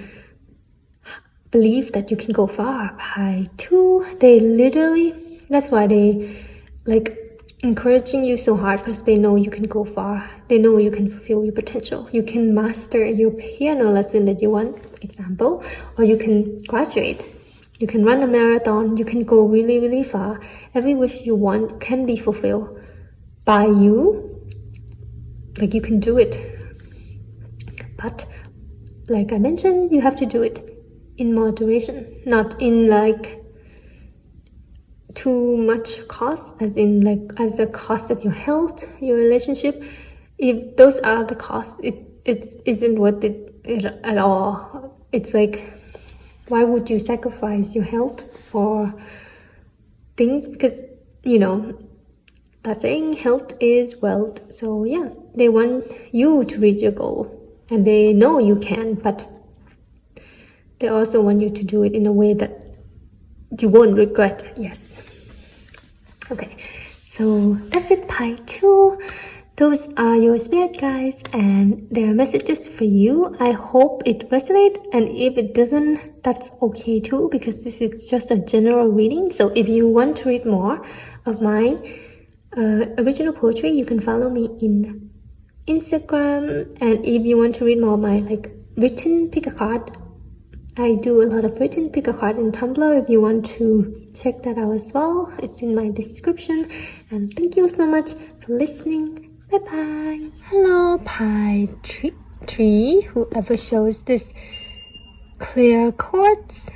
believe that you can go far. By 2, they literally, that's why they like encouraging you so hard because they know you can go far. They know you can fulfill your potential. You can master your piano lesson that you want, example, or you can graduate. You can run a marathon. You can go really, really far. Every wish you want can be fulfilled by you. Like, you can do it. But like I mentioned, you have to do it in moderation, not in like too much cost, as in like as the cost of your health, your relationship. If those are the costs, it isn't worth it at all. It's like, why would you sacrifice your health for things? Because, you know, that saying, health is wealth. So yeah, they want you to reach your goal, and they know you can, but they also want you to do it in a way that you won't regret. Yes. Okay, so that's it, pie 2. Those are your spirit guides and their messages for you. I hope it resonates, and if it doesn't, that's okay too, because this is just a general reading. So if you want to read more of my original poetry, you can follow me in Instagram. And if you want to read more of my like written pick a card, I do a lot of written pick a card in Tumblr. If you want to check that out as well, it's in my description. And thank you so much for listening. Bye bye. Hello, pie tree, whoever shows this clear quartz.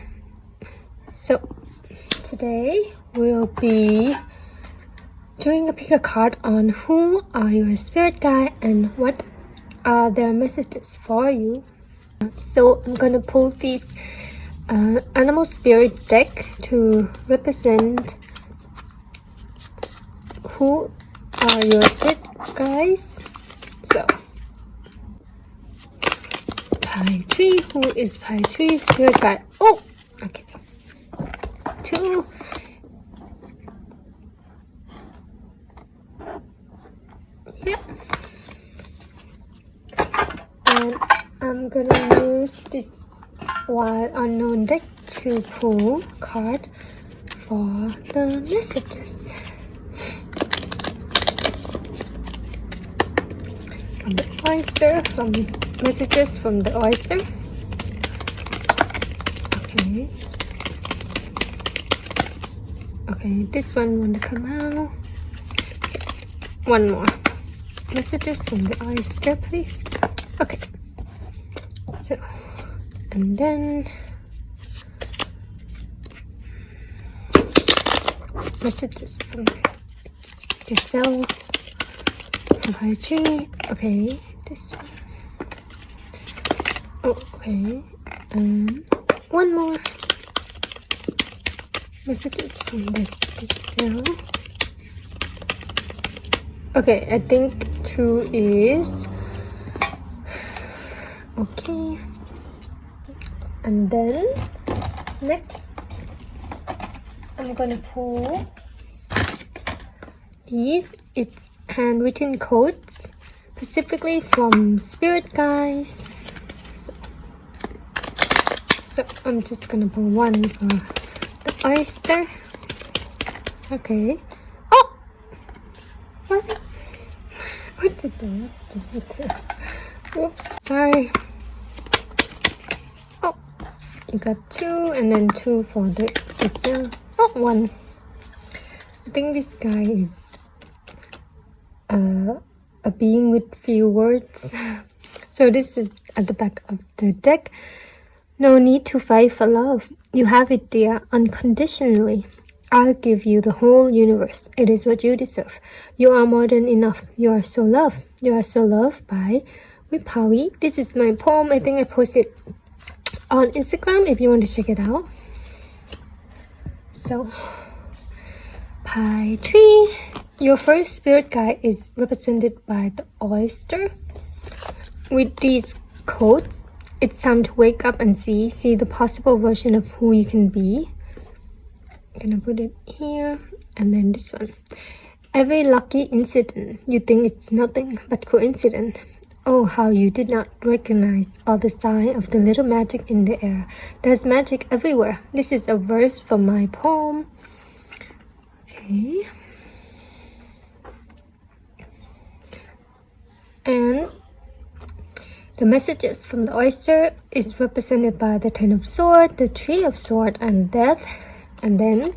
So today we'll be doing a pick a card on who are your spirit guide and what are their messages for you. So I'm gonna pull this animal spirit deck to represent who are your spirit guides. So pie tree, who is pie tree spirit guide? Oh, okay. 2. Yeah. And I'm gonna use this wild unknown deck to pull card for the messages from the oyster, from messages from the oyster. Okay. Okay, this one wanna come out. One more. Messages from the oyster, please. Okay. So, and then messages from yourself, pie tree. Okay, this one. Oh, okay, and one more. Messages from the yourself. Okay, I think 2 is okay. And then next I'm gonna pull these. It's handwritten quotes specifically from spirit guides. So I'm just gonna pull one for the oyster. Okay. Oh, what did that do? Oops, sorry. Oh, you got 2 and then 2 for the system. Oh, 1. I think this guy is a being with few words. So this is at the back of the deck. No need to fight for love. You have it there unconditionally. I'll give you the whole universe. It is what you deserve. You are more than enough. You are so loved. You are so loved by Wipawi. This is my poem. I think I posted on Instagram if you want to check it out. So, pie tree. Your first spirit guide is represented by the oyster. With these quotes, it's time to wake up and see the possible version of who you can be. I'm gonna put it here, and then this one. Every lucky incident, you think it's nothing but coincidence. Oh, how you did not recognize all the sign of the little magic in the air. There's magic everywhere. This is a verse from my poem. Okay. And the messages from the oyster is represented by the Ten of Swords, the Three of Swords, and Death. And then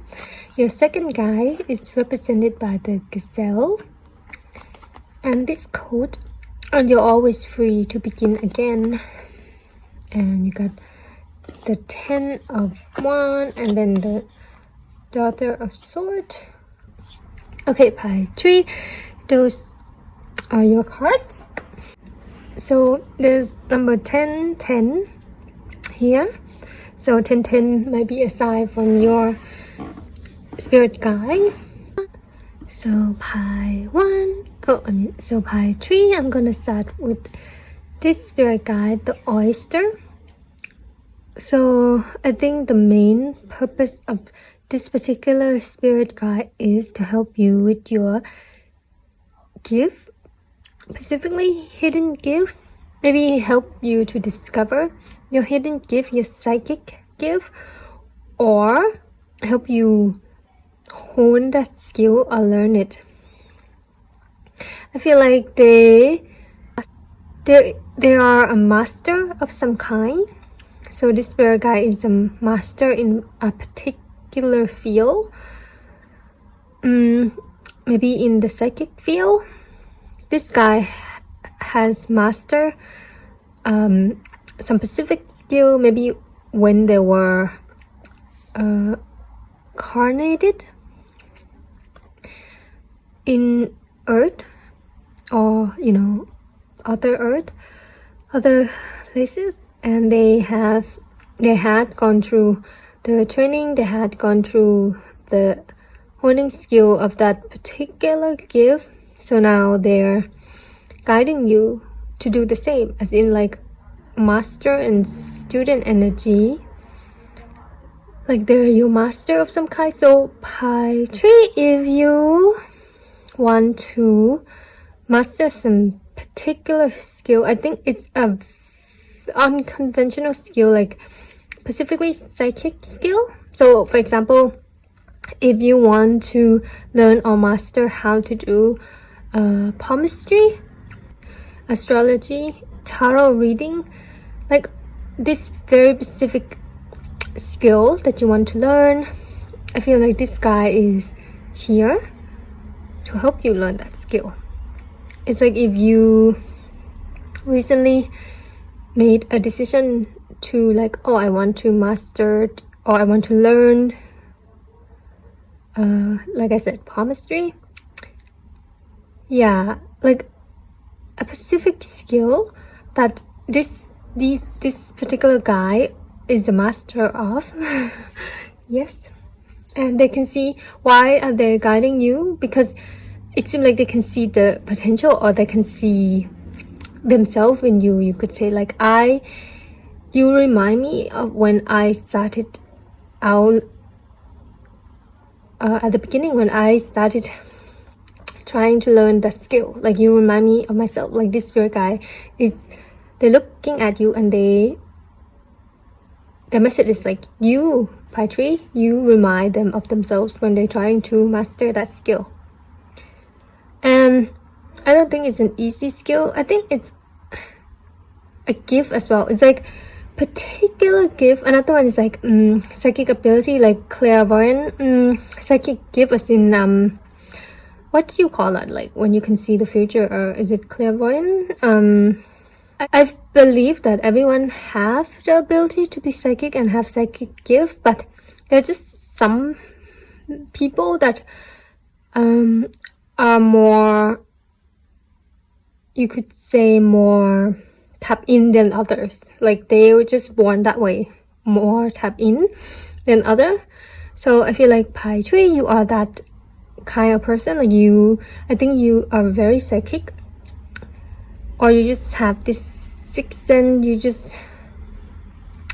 your second guy is represented by the Gazelle and this quote, and you're always free to begin again. And you got the Ten of Wands and then the Daughter of Swords. Okay, pile 3. Those are your cards. So there's number 10, 10 here. So 10, 10 might be a sign from your spirit guide. So pile 1. So pile 3. I'm gonna start with this spirit guide, the oyster. So I think the main purpose of this particular spirit guide is to help you with your gift, specifically hidden gift. Maybe help you to discover your hidden gift, your psychic gift, or help you hone that skill or learn it. I feel like they are a master of some kind. So this spirit guide is a master in a particular field. Maybe in the psychic field. This guy has mastered some specific skill, maybe when they were incarnated in Earth, or other places, and they had gone through the training, they had gone through the honing skill of that particular gift. So now they're guiding you to do the same, as in like master and student energy, like they're your master of some kind. So pile 3, if you want to master some particular skill, I think it's a unconventional skill, like specifically psychic skill. So for example, if you want to learn or master how to do palmistry, astrology, tarot reading, like this very specific skill that you want to learn, I feel like this guy is here to help you learn that skill. It's like if you recently made a decision to like, oh, I want to master or I want to learn like I said, palmistry. Yeah, like a specific skill that this particular guy is a master of. Yes, and they can see why are they guiding you, because it seems like they can see the potential, or they can see themselves in you. You could say like, you remind me of when I started out at the beginning, when I started trying to learn that skill. Like you remind me of myself. Like this spirit guy they're looking at you, and their message is like, you, pile 3, you remind them of themselves when they're trying to master that skill. And I don't think it's an easy skill. I think it's a gift as well. It's like particular gift. Another one is like psychic ability, like clairvoyant. Psychic gift as in what do you call that, like when you can see the future, or is it clairvoyant? I believe that everyone have the ability to be psychic and have psychic gift, but there are just some people that are more, you could say, more tap in than others. Like they were just born that way, more tap in than other. So I feel like pile 3, you are that kind of person. Like I think you are very psychic, or you just have this sixth sense, you just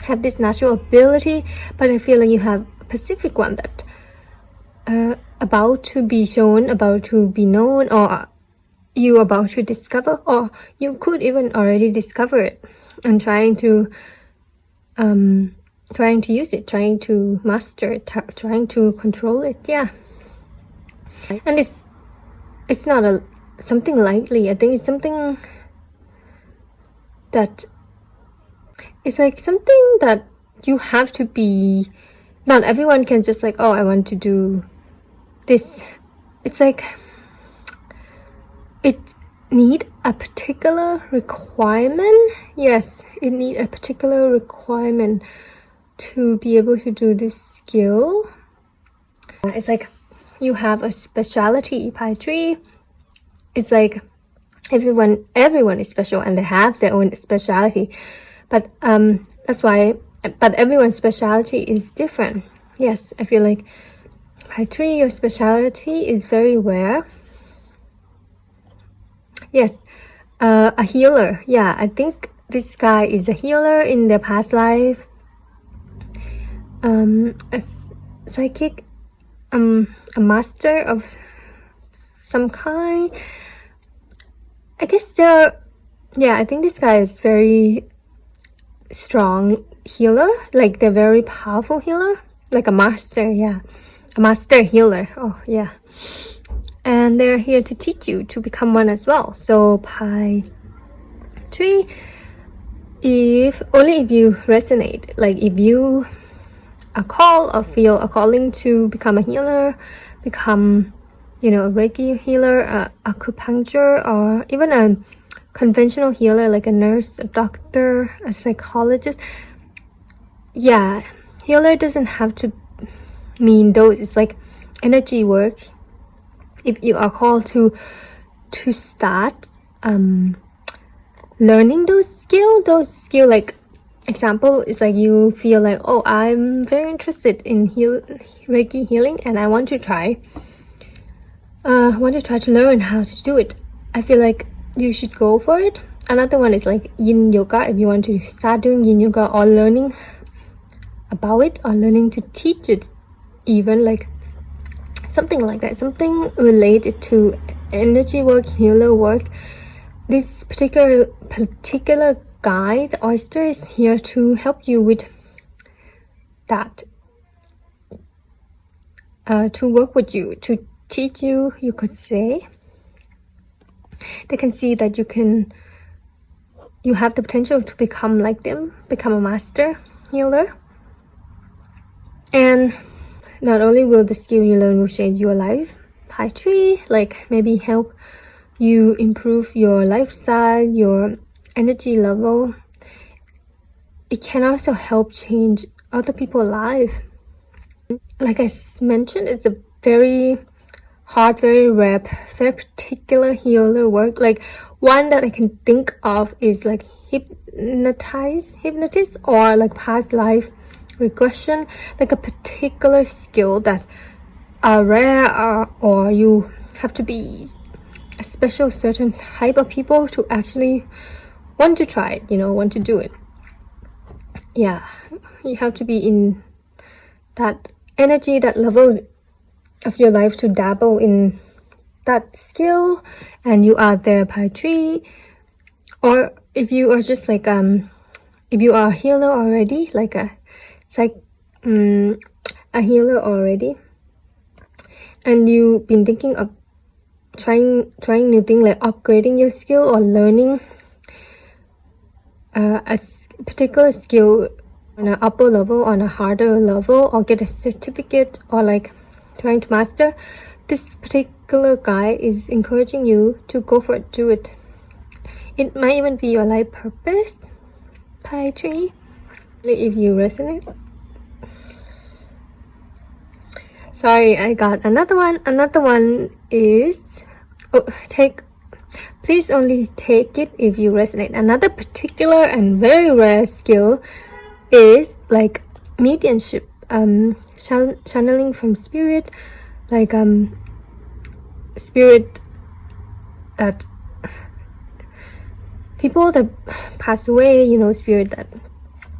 have this natural ability. But I feel like you have a specific one that about to be shown, about to be known, or you about to discover, or you could even already discover it and trying to use it, trying to master it, trying to control it. Yeah, and it's not something lightly. I think it's something that it's like something that you have to be, not everyone can just like, oh, I want to do this. It's like it need a particular requirement. Yes, it need a particular requirement to be able to do this skill. It's like you have a specialty. Pie tree, it's like everyone is special and they have their own specialty, but that's why, but everyone's specialty is different. Yes, I feel like pie tree, your specialty is very rare. Yes, a healer. Yeah, I think this guy is a healer in their past life. A psychic, a master of some kind. I guess I think this guy is very strong healer. Like they're very powerful healer, like a master. Yeah, a master healer. Oh yeah. And they're here to teach you to become one as well. So pie tree, if you resonate, like if you are called or feel a calling to become a healer, become, you know, a Reiki healer, acupuncture, or even a conventional healer like a nurse, a doctor, a psychologist. Yeah, healer doesn't have to mean those. It's like energy work. If you are called to start learning those skill, like example is like you feel like, oh, I'm very interested in Reiki healing and I want to try to learn how to do it. I feel like you should go for it. Another one is like yin yoga. If you want to start doing yin yoga or learning about it or learning to teach it, even like something like that, something related to energy work, healer work. This particular guy, the oyster, is here to help you with that, to work with you, to teach you, you could say. They can see that you have the potential to become like them, become a master healer. And not only will the skill you learn will change your life, pie tree, like maybe help you improve your lifestyle, your energy level. It can also help change other people's lives. Like I mentioned, it's a very hard, very rare, very particular healer work. Like one that I can think of is like hypnotist, or like past life regression, like a particular skill that are rare, or you have to be a special certain type of people to actually want to try it, want to do it. Yeah, you have to be in that energy, that level of your life to dabble in that skill, and you are there by tree. Or if you are just like if you are a healer already, like a healer already, and you've been thinking of trying new things, like upgrading your skill or learning a particular skill on an upper level, on a harder level, or get a certificate, or like trying to master, this particular guy is encouraging you to go for it, do it. It might even be your life purpose, pie tree, if you resonate. Sorry, I got another one is, please only take it if you resonate. Another particular and very rare skill is like mediumship, channeling from spirit, like spirit that people that pass away, spirit that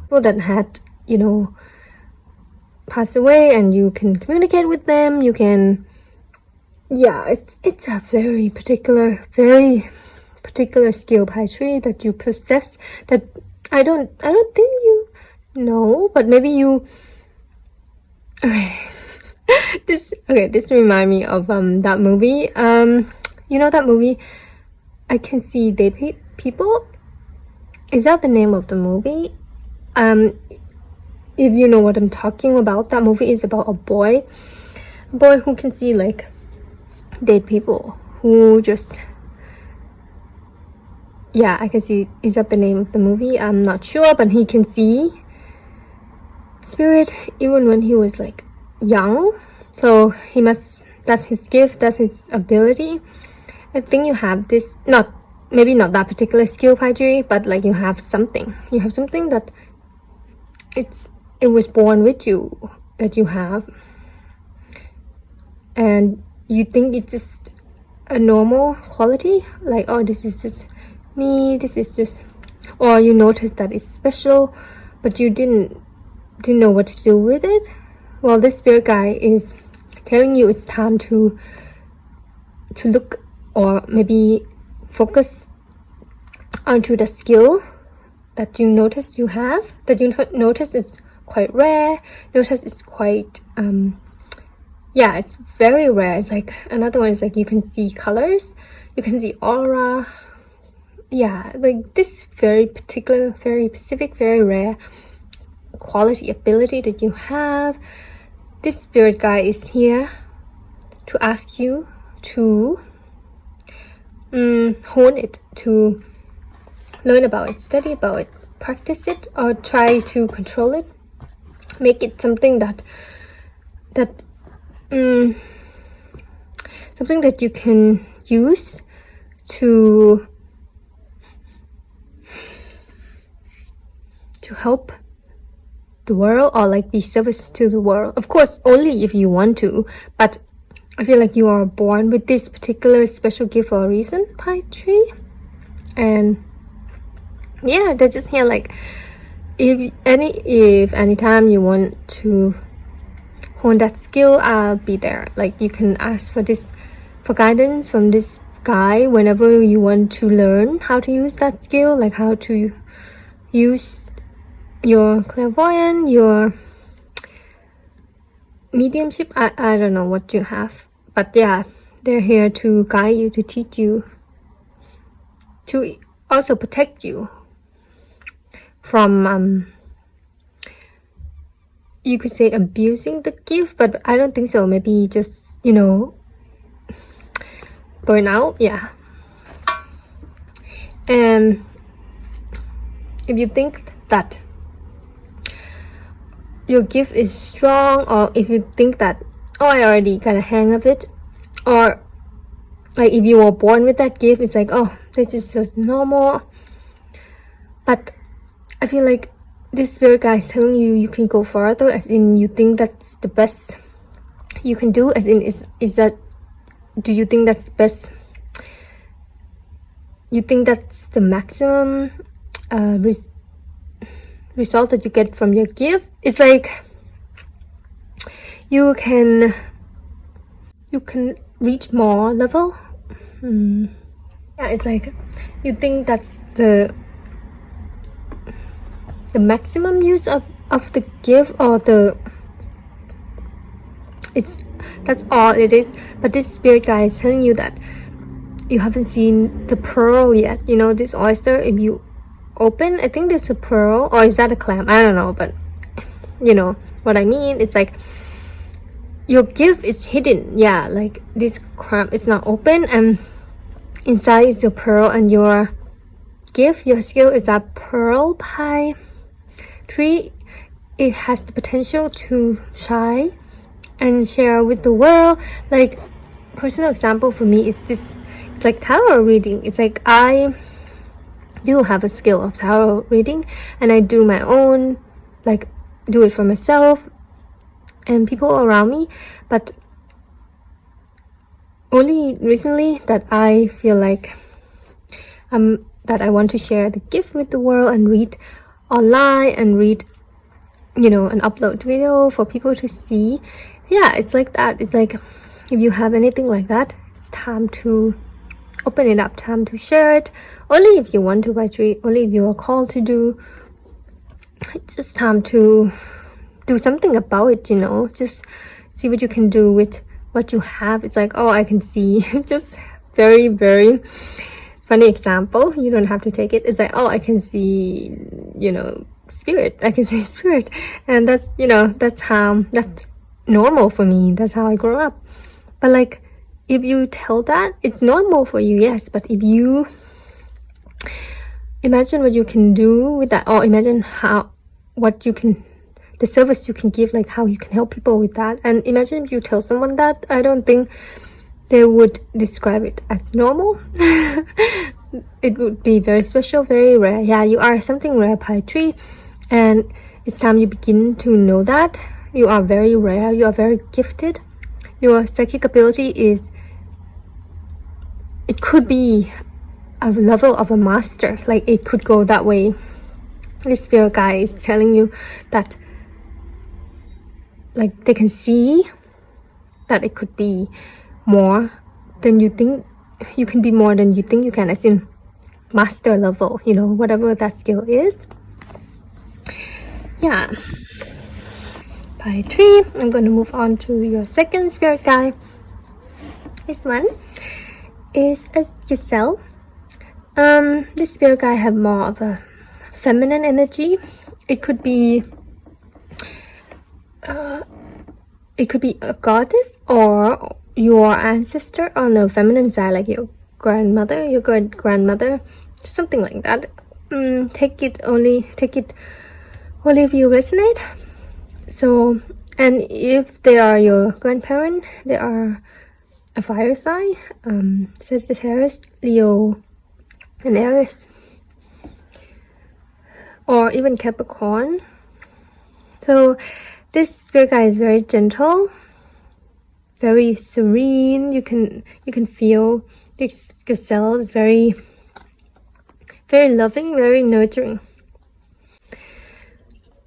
people that had, pass away, and you can communicate with them. You can, it's a very particular skill, pie tree, that you possess, that I don't think you know, but maybe you. This remind me of that movie. That movie, I Can See Dead People. Is that the name of the movie? If you know what I'm talking about, that movie is about a boy who can see like dead people, who just, yeah, I can see. Is that the name of the movie? I'm not sure, but he can see spirit even when he was like young. So he must, that's his gift, that's his ability. I think you have this, maybe not that particular skill, Paijiri, but like you have something that it was born with you, that you have, and you think it's just a normal quality, like, oh, this is just me, this is just, or you notice that it's special, but you didn't know what to do with it. Well, this spirit guide is telling you it's time to look, or maybe focus onto the skill that you notice you have, that you notice it's quite rare, notice it's quite yeah, it's very rare. It's like, another one is like you can see colors, you can see aura. Yeah, like this very particular, very specific, very rare quality, ability that you have. This spirit guide is here to ask you to hone it, to learn about it, study about it, practice it, or try to control it, make it something that something that you can use to help the world, or like be service to the world. Of course, only if you want to, but I feel like you are born with this particular special gift for a reason, Pi Tree. And yeah, they're just here like, if anytime you want to hone that skill, I'll be there. Like, you can ask for guidance from this guy whenever you want to learn how to use that skill, like how to use your clairvoyance, your mediumship. I don't know what you have, but yeah, they're here to guide you, to teach you, to also protect you from you could say abusing the gift, but I don't think so. Maybe just, you know, burn out. Yeah. And if you think that your gift is strong, or if you think that, oh, I already got a hang of it, or like if you were born with that gift, it's like, oh, this is just normal. But I feel like this spirit guide is telling you you can go further, as in you think that's the best you can do, as in is that, do you think that's the best, you think that's the maximum result that you get from your gift? It's like you can reach more level. Yeah, it's like you think that's the maximum use of the gift, or that's all it is. But this spirit guide is telling you that you haven't seen the pearl yet. You know, this oyster, if you open, I think there's a pearl, or is that a clam? I don't know, but you know what I mean. It's like your gift is hidden. Yeah, like this clam is not open, and inside is your pearl, and your gift, your skill is that pearl pie tree. It has the potential to shine and share with the world. Like, personal example for me is this, it's like tarot reading. It's like I do have a skill of tarot reading, and I do my own, like do it for myself and people around me, but only recently that I feel like that I want to share the gift with the world and read online, and read, you know, and upload video for people to see. Yeah, it's like that. It's like if you have anything like that, it's time to open it up, time to share it. Only if you want to, by tree, only if you are called to do. It's just time to do something about it, you know. Just see what you can do with what you have. It's like, oh, I can see just very, very funny example. You don't have to take it. It's like, oh, I can see, spirit. I can see spirit. And that's, that's normal for me. That's how I grew up. But like, if you tell that, it's normal for you, yes. But if you imagine what you can do with that, or imagine the service you can give, like how you can help people with that. And imagine if you tell someone that, I don't think they would describe it as normal. It would be very special, very rare. Yeah, you are something rare, Pi Tree. And it's time you begin to know that. You are very rare, you are very gifted. Your psychic ability it could be a level of a master. Like it could go that way. This spirit guy is telling you that, like, they can see that it could be more than you think. You can be more than you think you can, as in master level, whatever that skill is. Yeah. By 3, I'm going to move on to your second spirit guide. This one is a Giselle. This spirit guide have more of a feminine energy. It could be a goddess or your ancestor on the feminine side, like your grandmother, your great grandmother, something like that. Take it only if you resonate. So, and if they are your grandparent, they are a fire sign, Sagittarius, Leo, and Aries, or even Capricorn. So this spirit guide is very gentle, very serene. You can feel this gazelle is very, very loving, very nurturing.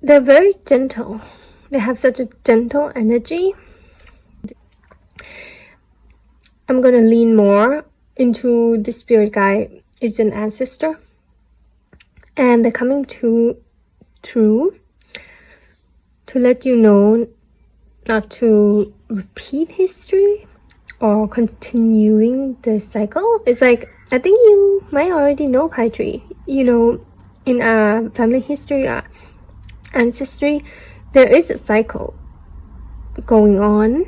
They're very gentle. They have such a gentle energy. I'm gonna lean more into the spirit guide. It's an ancestor, and they're coming to let you know not to repeat history or continuing the cycle. It's like, I think you might already know, Pi Tree. In our family history, our ancestry, there is a cycle going on,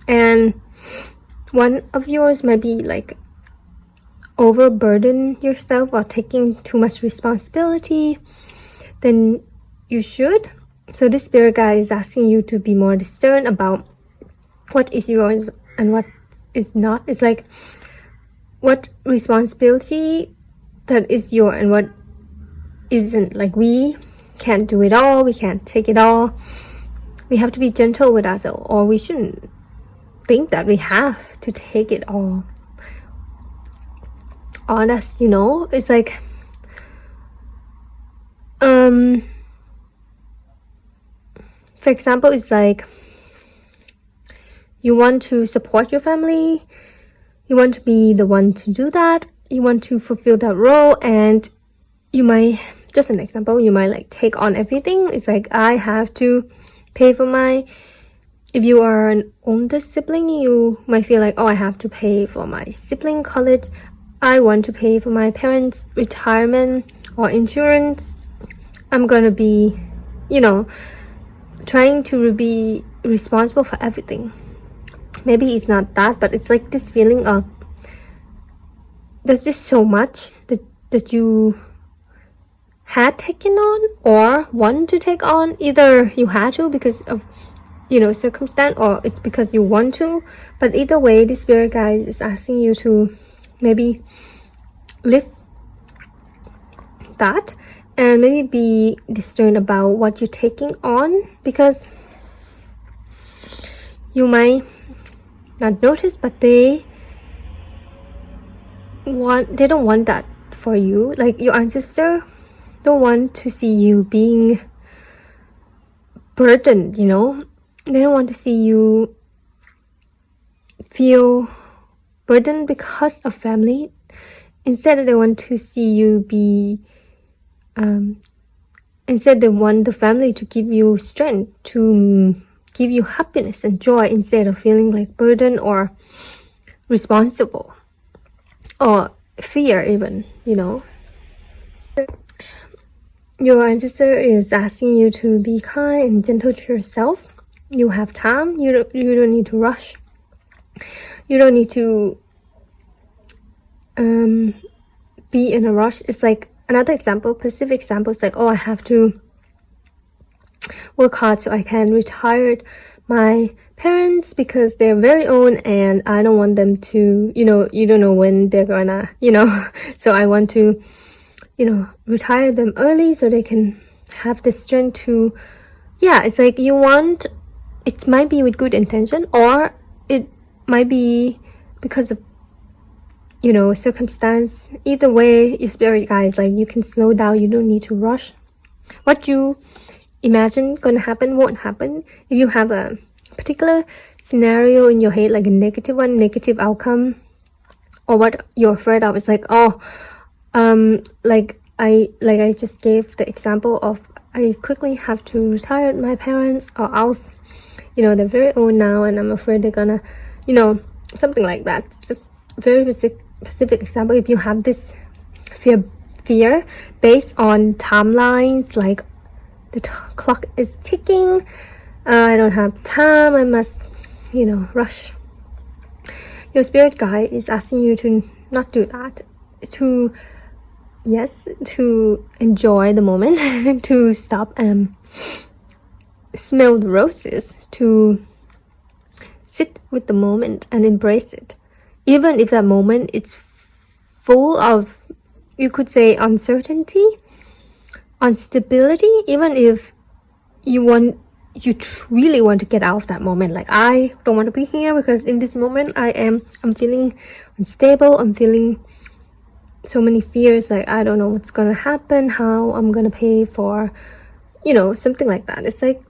and one of yours might be like overburden yourself or taking too much responsibility than you should. So this spirit guide is asking you to be more discerned about what is yours and what is not. It's like, what responsibility that is yours and what isn't. Like, we can't do it all, we can't take it all. We have to be gentle with ourselves, or we shouldn't think that we have to take it all on us. It's like, for example, it's like you want to support your family, you want to be the one to do that, you want to fulfill that role, and you might, just an example, you might like take on everything. It's like, I have to pay for if you are an older sibling, you might feel like, oh, I have to pay for my sibling college, I want to pay for my parents' retirement or insurance. I'm gonna be, trying to be responsible for everything. Maybe it's not that, but it's like this feeling of there's just so much that you had taken on or want to take on. Either you had to because of circumstance, or it's because you want to. But either way, this spirit guide is asking you to maybe lift that and maybe be discerned about what you're taking on, because you might not notice, but they don't want that for you. Like, your ancestor don't want to see you being burdened. They don't want to see you feel burdened because of family. Instead, they want to see you be instead they want the family to give you strength, to give you happiness and joy, instead of feeling like burden or responsible, or fear even, you know. Your ancestor is asking you to be kind and gentle to yourself. You have time. You don't need to rush. You don't need to be in a rush. It's like another example, specific example. It's like, oh, I have to work hard so I can retire my parents because they're very old and I don't want them to, you know, you don't know when they're gonna, you know, so I want to, you know, retire them early so they can have the strength to, yeah, it's like you want, it might be with good intention or it might be because of, you know, circumstance. Either way, your spirit guides, like you can slow down, you don't need to rush. What you imagine gonna happen won't happen. If you have a particular scenario in your head, like a negative one, negative outcome, or what you're afraid of, it's like, oh, like I just gave the example of I quickly have to retire my parents, or else, you know, they're very old now and I'm afraid they're gonna, you know, something like that. Just very specific example. If you have this fear based on timelines, like the clock is ticking, I don't have time, I must, you know, rush. Your spirit guide is asking you to not do that, to enjoy the moment, to stop and smell the roses, to sit with the moment and embrace it. Even if that moment is full of, you could say, uncertainty, instability, even if you really want to get out of that moment, like I don't want to be here because in this moment I'm feeling unstable, I'm feeling so many fears, like I don't know what's gonna happen, how I'm gonna pay for, you know, something like that. It's like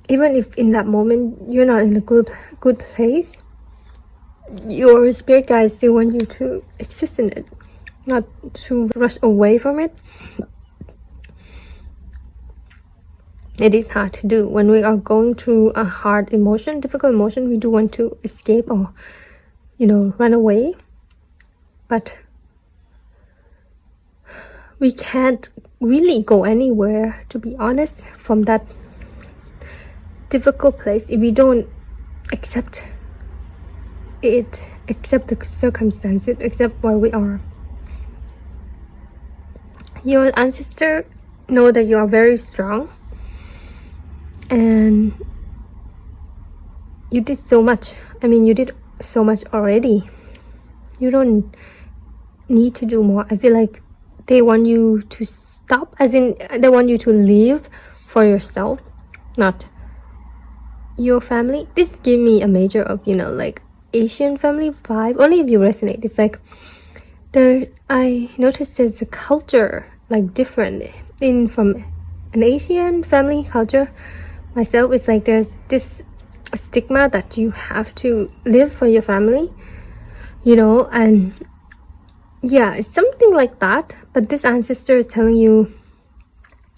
even if in that moment you're not in a good place, your spirit guides still want you to exist in it, not to rush away from it. It is hard to do when we are going through a hard emotion, difficult emotion. We do want to escape or, you know, run away, but we can't really go anywhere, to be honest, from that difficult place if we don't accept it, accept the circumstances, accept where we are. Your ancestor know that you are very strong and you did so much. I mean, you did so much already. You don't need to do more. I feel like they want you to stop, as in they want you to live for yourself, not your family. This give me a major of, you know, like Asian family vibe, only if you resonate. It's like I noticed there's a culture like different in from an Asian family culture. Myself, it's like there's this stigma that you have to live for your family, you know, and yeah, it's something like that. But this ancestor is telling you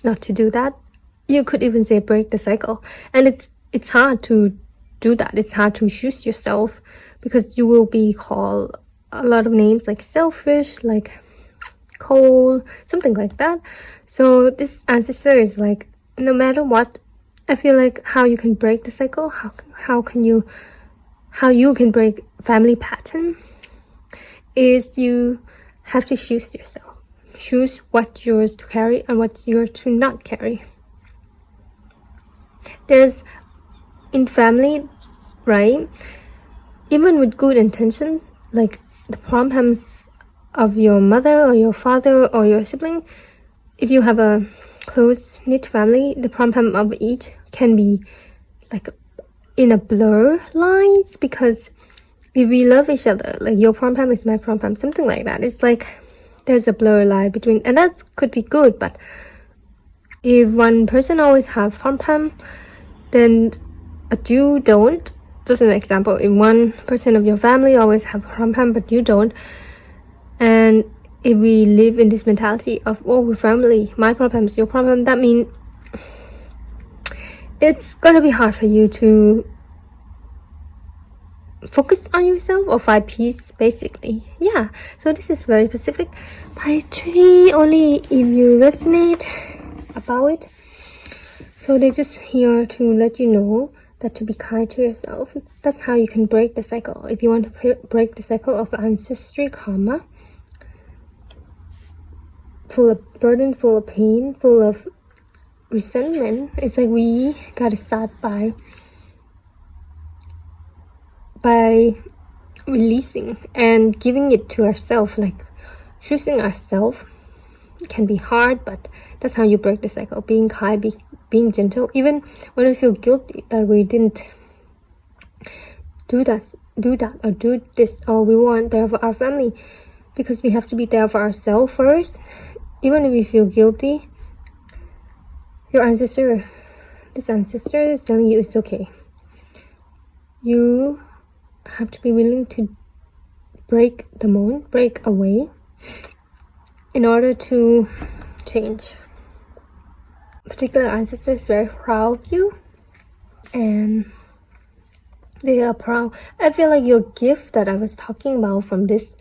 not to do that. You could even say break the cycle, and it's hard to do that. It's hard to choose yourself because you will be called a lot of names like selfish, like cold, something like that. So this ancestor is like, no matter what, I feel like how you can break the cycle, how you can break family pattern is you have to choose yourself. Choose what's yours to carry and what's yours to not carry. There's in family, right? Even with good intention, like the problems of your mother or your father or your sibling, if you have a close-knit family, the problem of each can be like in a blur lines, because if we love each other, like your problem is my problem, something like that. It's like there's a blur line between, and that could be good, but if one person always have problem, then but you don't. Just an example, if one person of your family always have problem but you don't, and if we live in this mentality of, oh, we're family, my problem is your problem, that means it's gonna be hard for you to focus on yourself or find peace, basically. Yeah, so this is very specific. By 3, only if you resonate about it. So they're just here to let you know that to be kind to yourself, that's how you can break the cycle. If you want to break the cycle of ancestry karma, full of burden, full of pain, full of resentment, it's like we gotta start by releasing and giving it to ourselves. Like choosing ourselves can be hard, but that's how you break the cycle. Being kind, being gentle, even when we feel guilty that we didn't do that or do this, or we weren't there for our family, because we have to be there for ourselves first. Even if we feel guilty, this ancestor is telling you it's okay. You have to be willing to break the mold, break away, in order to change. Particular ancestor is very proud of you, and they are proud. I feel like your gift that I was talking about from this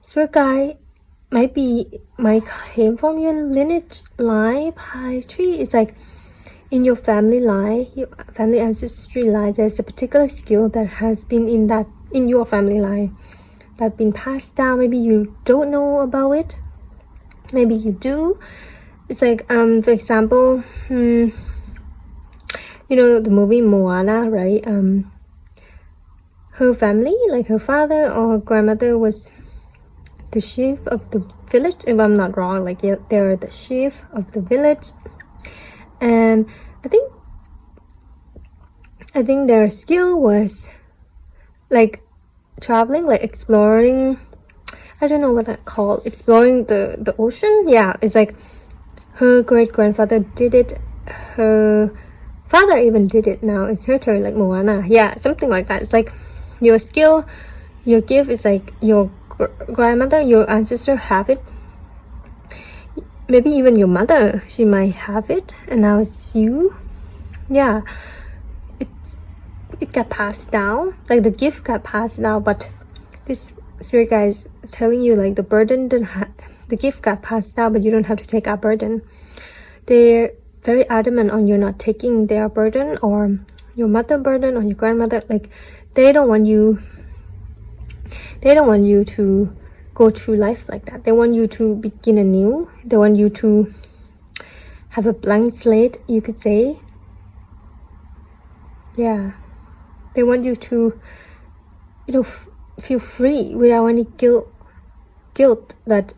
spirit guide might came from your lineage line by 3. It's like in your family line, your family ancestry line, there's a particular skill that has been in your family line that been passed down. Maybe you don't know about it, maybe you do. It's like for example, you know the movie Moana, right? Her family, like her father or her grandmother, was the chief of the village, if I'm not wrong. Like they're the chief of the village, and I think their skill was like traveling, like exploring. I don't know what that's called. Exploring the ocean. Yeah, it's like her great grandfather did it. Her father even did it. Now it's her turn, like Moana. Yeah, something like that. It's like your skill, your gift is like your grandmother, your ancestor have it. Maybe even your mother, she might have it, and now it's you. Yeah, it got passed down. Like the gift got passed down, but this spirit guide is telling you like the gift got passed down, but you don't have to take our burden. They're very adamant on you not taking their burden, or your mother burden, or your grandmother. Like they don't want you to go through life like that. They want you to begin anew. They want you to have a blank slate, you could say. Yeah, they want you to, feel free without any guilt that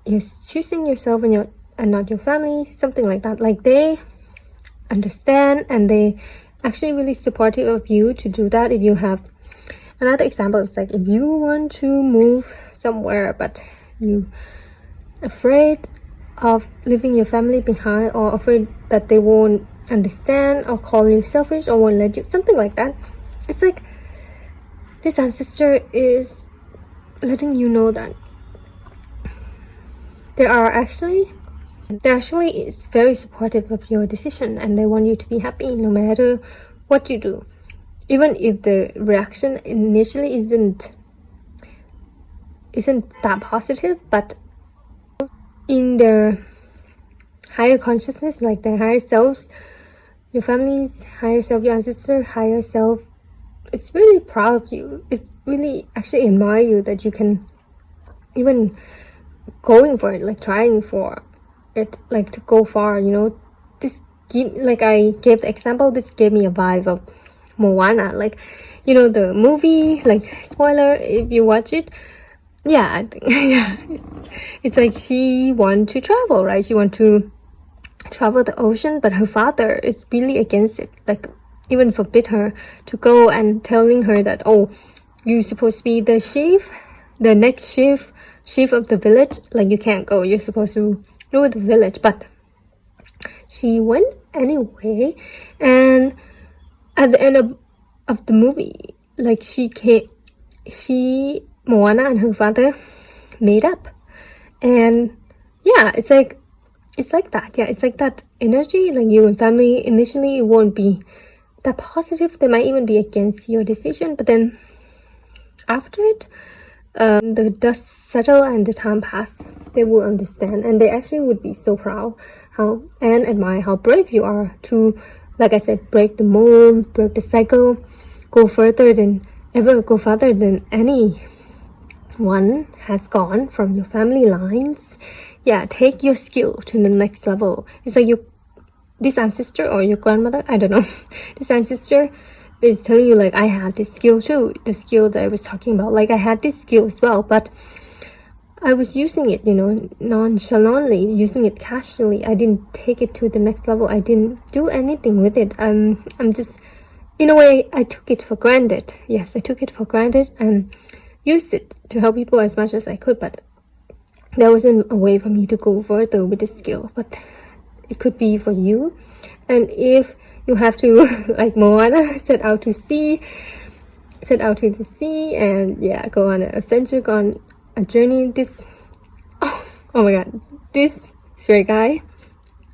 you're choosing yourself and not your family, something like that. Like they understand, and they actually really supportive of you to do that. If you have another example, it's like if you want to move somewhere but you afraid of leaving your family behind, or afraid that they won't understand or call you selfish or won't let you, something like that. It's like this ancestor is letting you know that they actually is very supportive of your decision, and they want you to be happy no matter what you do, even if the reaction initially isn't that positive. But in their higher consciousness, like their higher selves, your family's higher self, your ancestor higher self, it's really proud of you. It's really actually admire you that you can even going for it, like trying for it, like to go far. This like I gave the example, this gave me a vibe of Moana, like the movie, like spoiler if you watch it. Yeah, I think yeah, it's like she want to travel, right? She want to travel the ocean, but her father is really against it, like even forbid her to go, and telling her that, oh, you're supposed to be the next chief of the village, like you can't go, you're supposed to rule the village. But she went anyway, and at the end of the movie, like Moana and her father made up. And yeah, it's like that. Yeah, it's like that energy. Like you and family, initially it won't be they're positive. They might even be against your decision, but then after it, the dust settle and the time pass, they will understand, and they actually would be so proud and admire how brave you are to, like I said, break the mold, break the cycle, go further than anyone has gone from your family lines. Yeah, take your skill to the next level. It's like this ancestor or your grandmother, I don't know, this ancestor is telling you, like, I had this skill too, the skill that I was talking about. Like, I had this skill as well, but I was using it, nonchalantly, using it casually. I didn't take it to the next level. I didn't do anything with it. I'm just, in a way, I took it for granted. Yes, I took it for granted and used it to help people as much as I could, but there wasn't a way for me to go further with this skill. But it could be for you. And if you have to, like Moana, set out to the sea and yeah, go on an adventure, go on a journey. Oh my god, this spirit guy,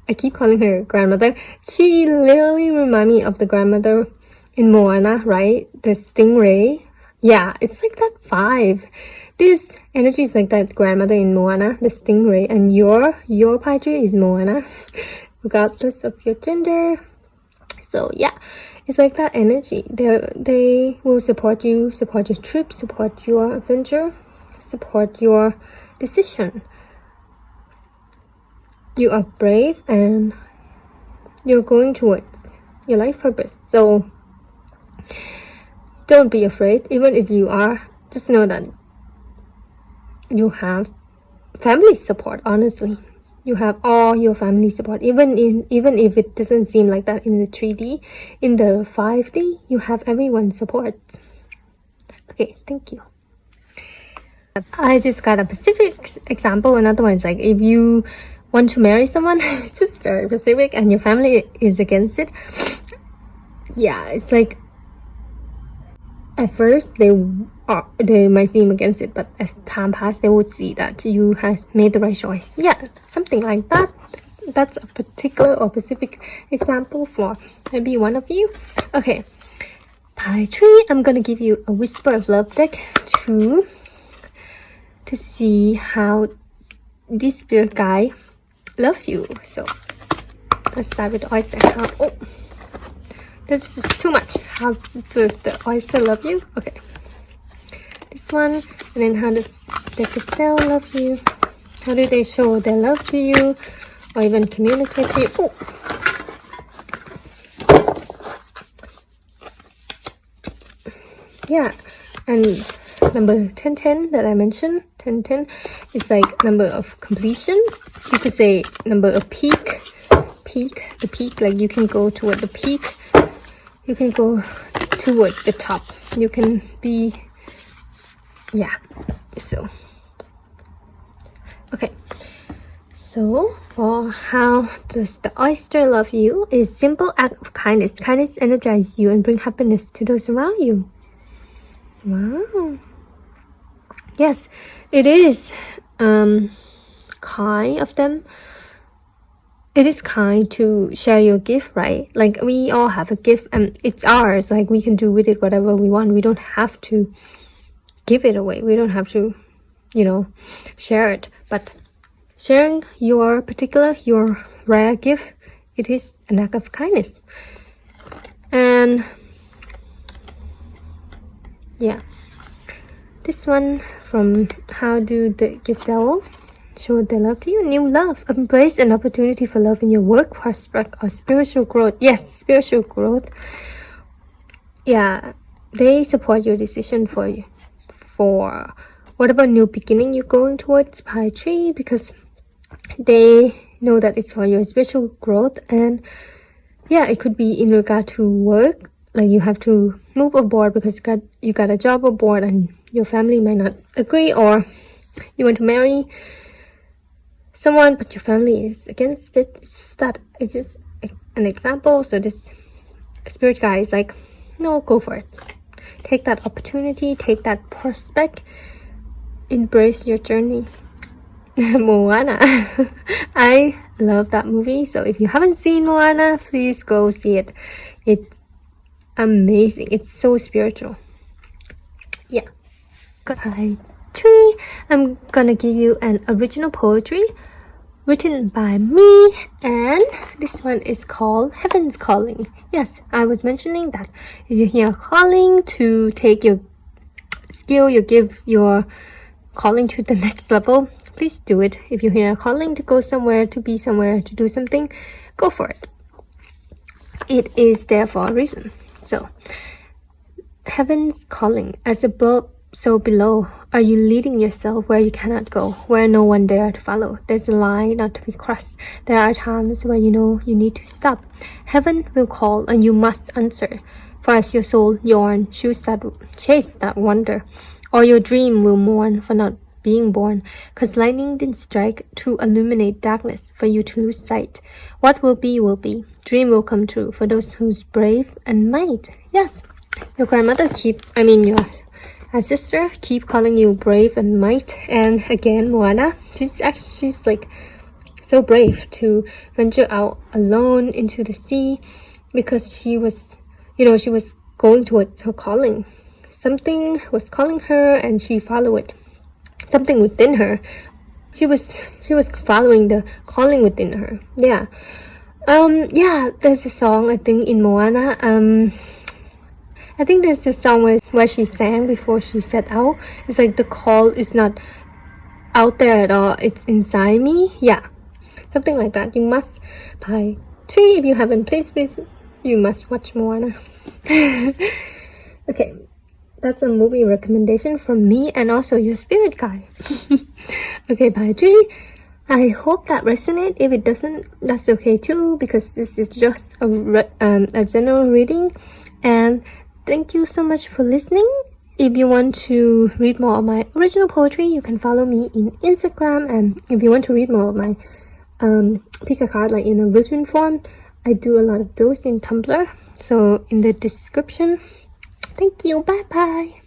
I keep calling her grandmother. She literally reminds me of the grandmother in Moana, right? The stingray. Yeah, it's like that vibe. This energy is like that grandmother in Moana, the stingray, and your pie tree is Moana, regardless of your gender. So yeah, it's like that energy. They will support you, support your trip, support your adventure, support your decision. You are brave and you're going towards your life purpose. So don't be afraid. Even if you are, just know that you have family support. Honestly, you have all your family support. Even if it doesn't seem like that in the 3D, in the 5D, you have everyone's support. Okay, thank you. I just got a specific example. Another one is like, if you want to marry someone, it's just very specific, and your family is against it. Yeah, it's like at first they might seem against it, but as time passes, they would see that you have made the right choice. Yeah, something like that. That's a particular or specific example for maybe one of you. Okay, pie tree. I'm gonna give you a whisper of love deck to see how this spirit guy love you. So let's start with the oyster. Oh, this is too much. How does the oyster love you? Okay, this one. And then how does the gazelle love you? How do they show their love to you, or even communicate to you? Oh, yeah. And number 1010 that I mentioned, 1010 is like number of completion. You could say number of peak, the peak, like you can go toward the peak, you can go toward the top, you can be, yeah. So okay, so for how does the oyster love you is simple act of kindness. Kindness energizes you and bring happiness to those around you. Wow. Yes, it is kind of them. It is kind to share your gift, right? Like, we all have a gift and it's ours. Like, we can do with it whatever we want. We don't have to give it away. We don't have to, share it. But sharing your rare gift, it is an act of kindness. And yeah, this one from how do the gazelle show their love to you? New love. Embrace an opportunity for love in your work prospect or spiritual growth. Yes, spiritual growth. Yeah, they support your decision for whatever new beginning you're going towards, pie tree, because they know that it's for your spiritual growth. And yeah, it could be in regard to work, like you have to move abroad because you got a job abroad and your family might not agree, or you want to marry someone but your family is against it. It's just an example. So this spirit guy is like, no, go for it. Take that opportunity, take that prospect, embrace your journey. Moana. I love that movie. So if you haven't seen Moana, please go see it. amazing. It's so spiritual. Yeah. By 3, I'm gonna give you an original poetry written by me, and this one is called Heaven's Calling. Yes, I was mentioning that if you hear a calling to take your skill, you give your calling to the next level, please do it. If you hear a calling to go somewhere, to be somewhere, to do something, go for it. It is there for a reason. So, Heaven's calling. As above, so below. Are you leading yourself where you cannot go, where no one dare to follow? There's a line not to be crossed. There are times where you know you need to stop. Heaven will call and you must answer. For as your soul yearn, chase that wonder. Or your dream will mourn for not being born, 'cause lightning didn't strike to illuminate darkness for you to lose sight. What will be will be. Dream will come true for those who's brave and might. Yes, your grandmother your sister keep calling you brave and might. And again, Moana, she's like so brave to venture out alone into the sea, because she was going towards her calling. Something was calling her and she followed it. Something within her. She was following the calling within her. Yeah. There's a song, I think, in Moana. I think there's a song where she sang before she set out. It's like the call is not out there at all. It's inside me. Yeah. Something like that. You must, by 3, if you haven't, please, you must watch Moana. Okay. That's a movie recommendation from me and also your spirit guide. Okay, by 3. I hope that resonates. If it doesn't, that's okay too, because this is just a general reading. And thank you so much for listening. If you want to read more of my original poetry, you can follow me in Instagram. And if you want to read more of my pick a card like in a written form, I do a lot of those in Tumblr. So in the description. Thank you. Bye bye.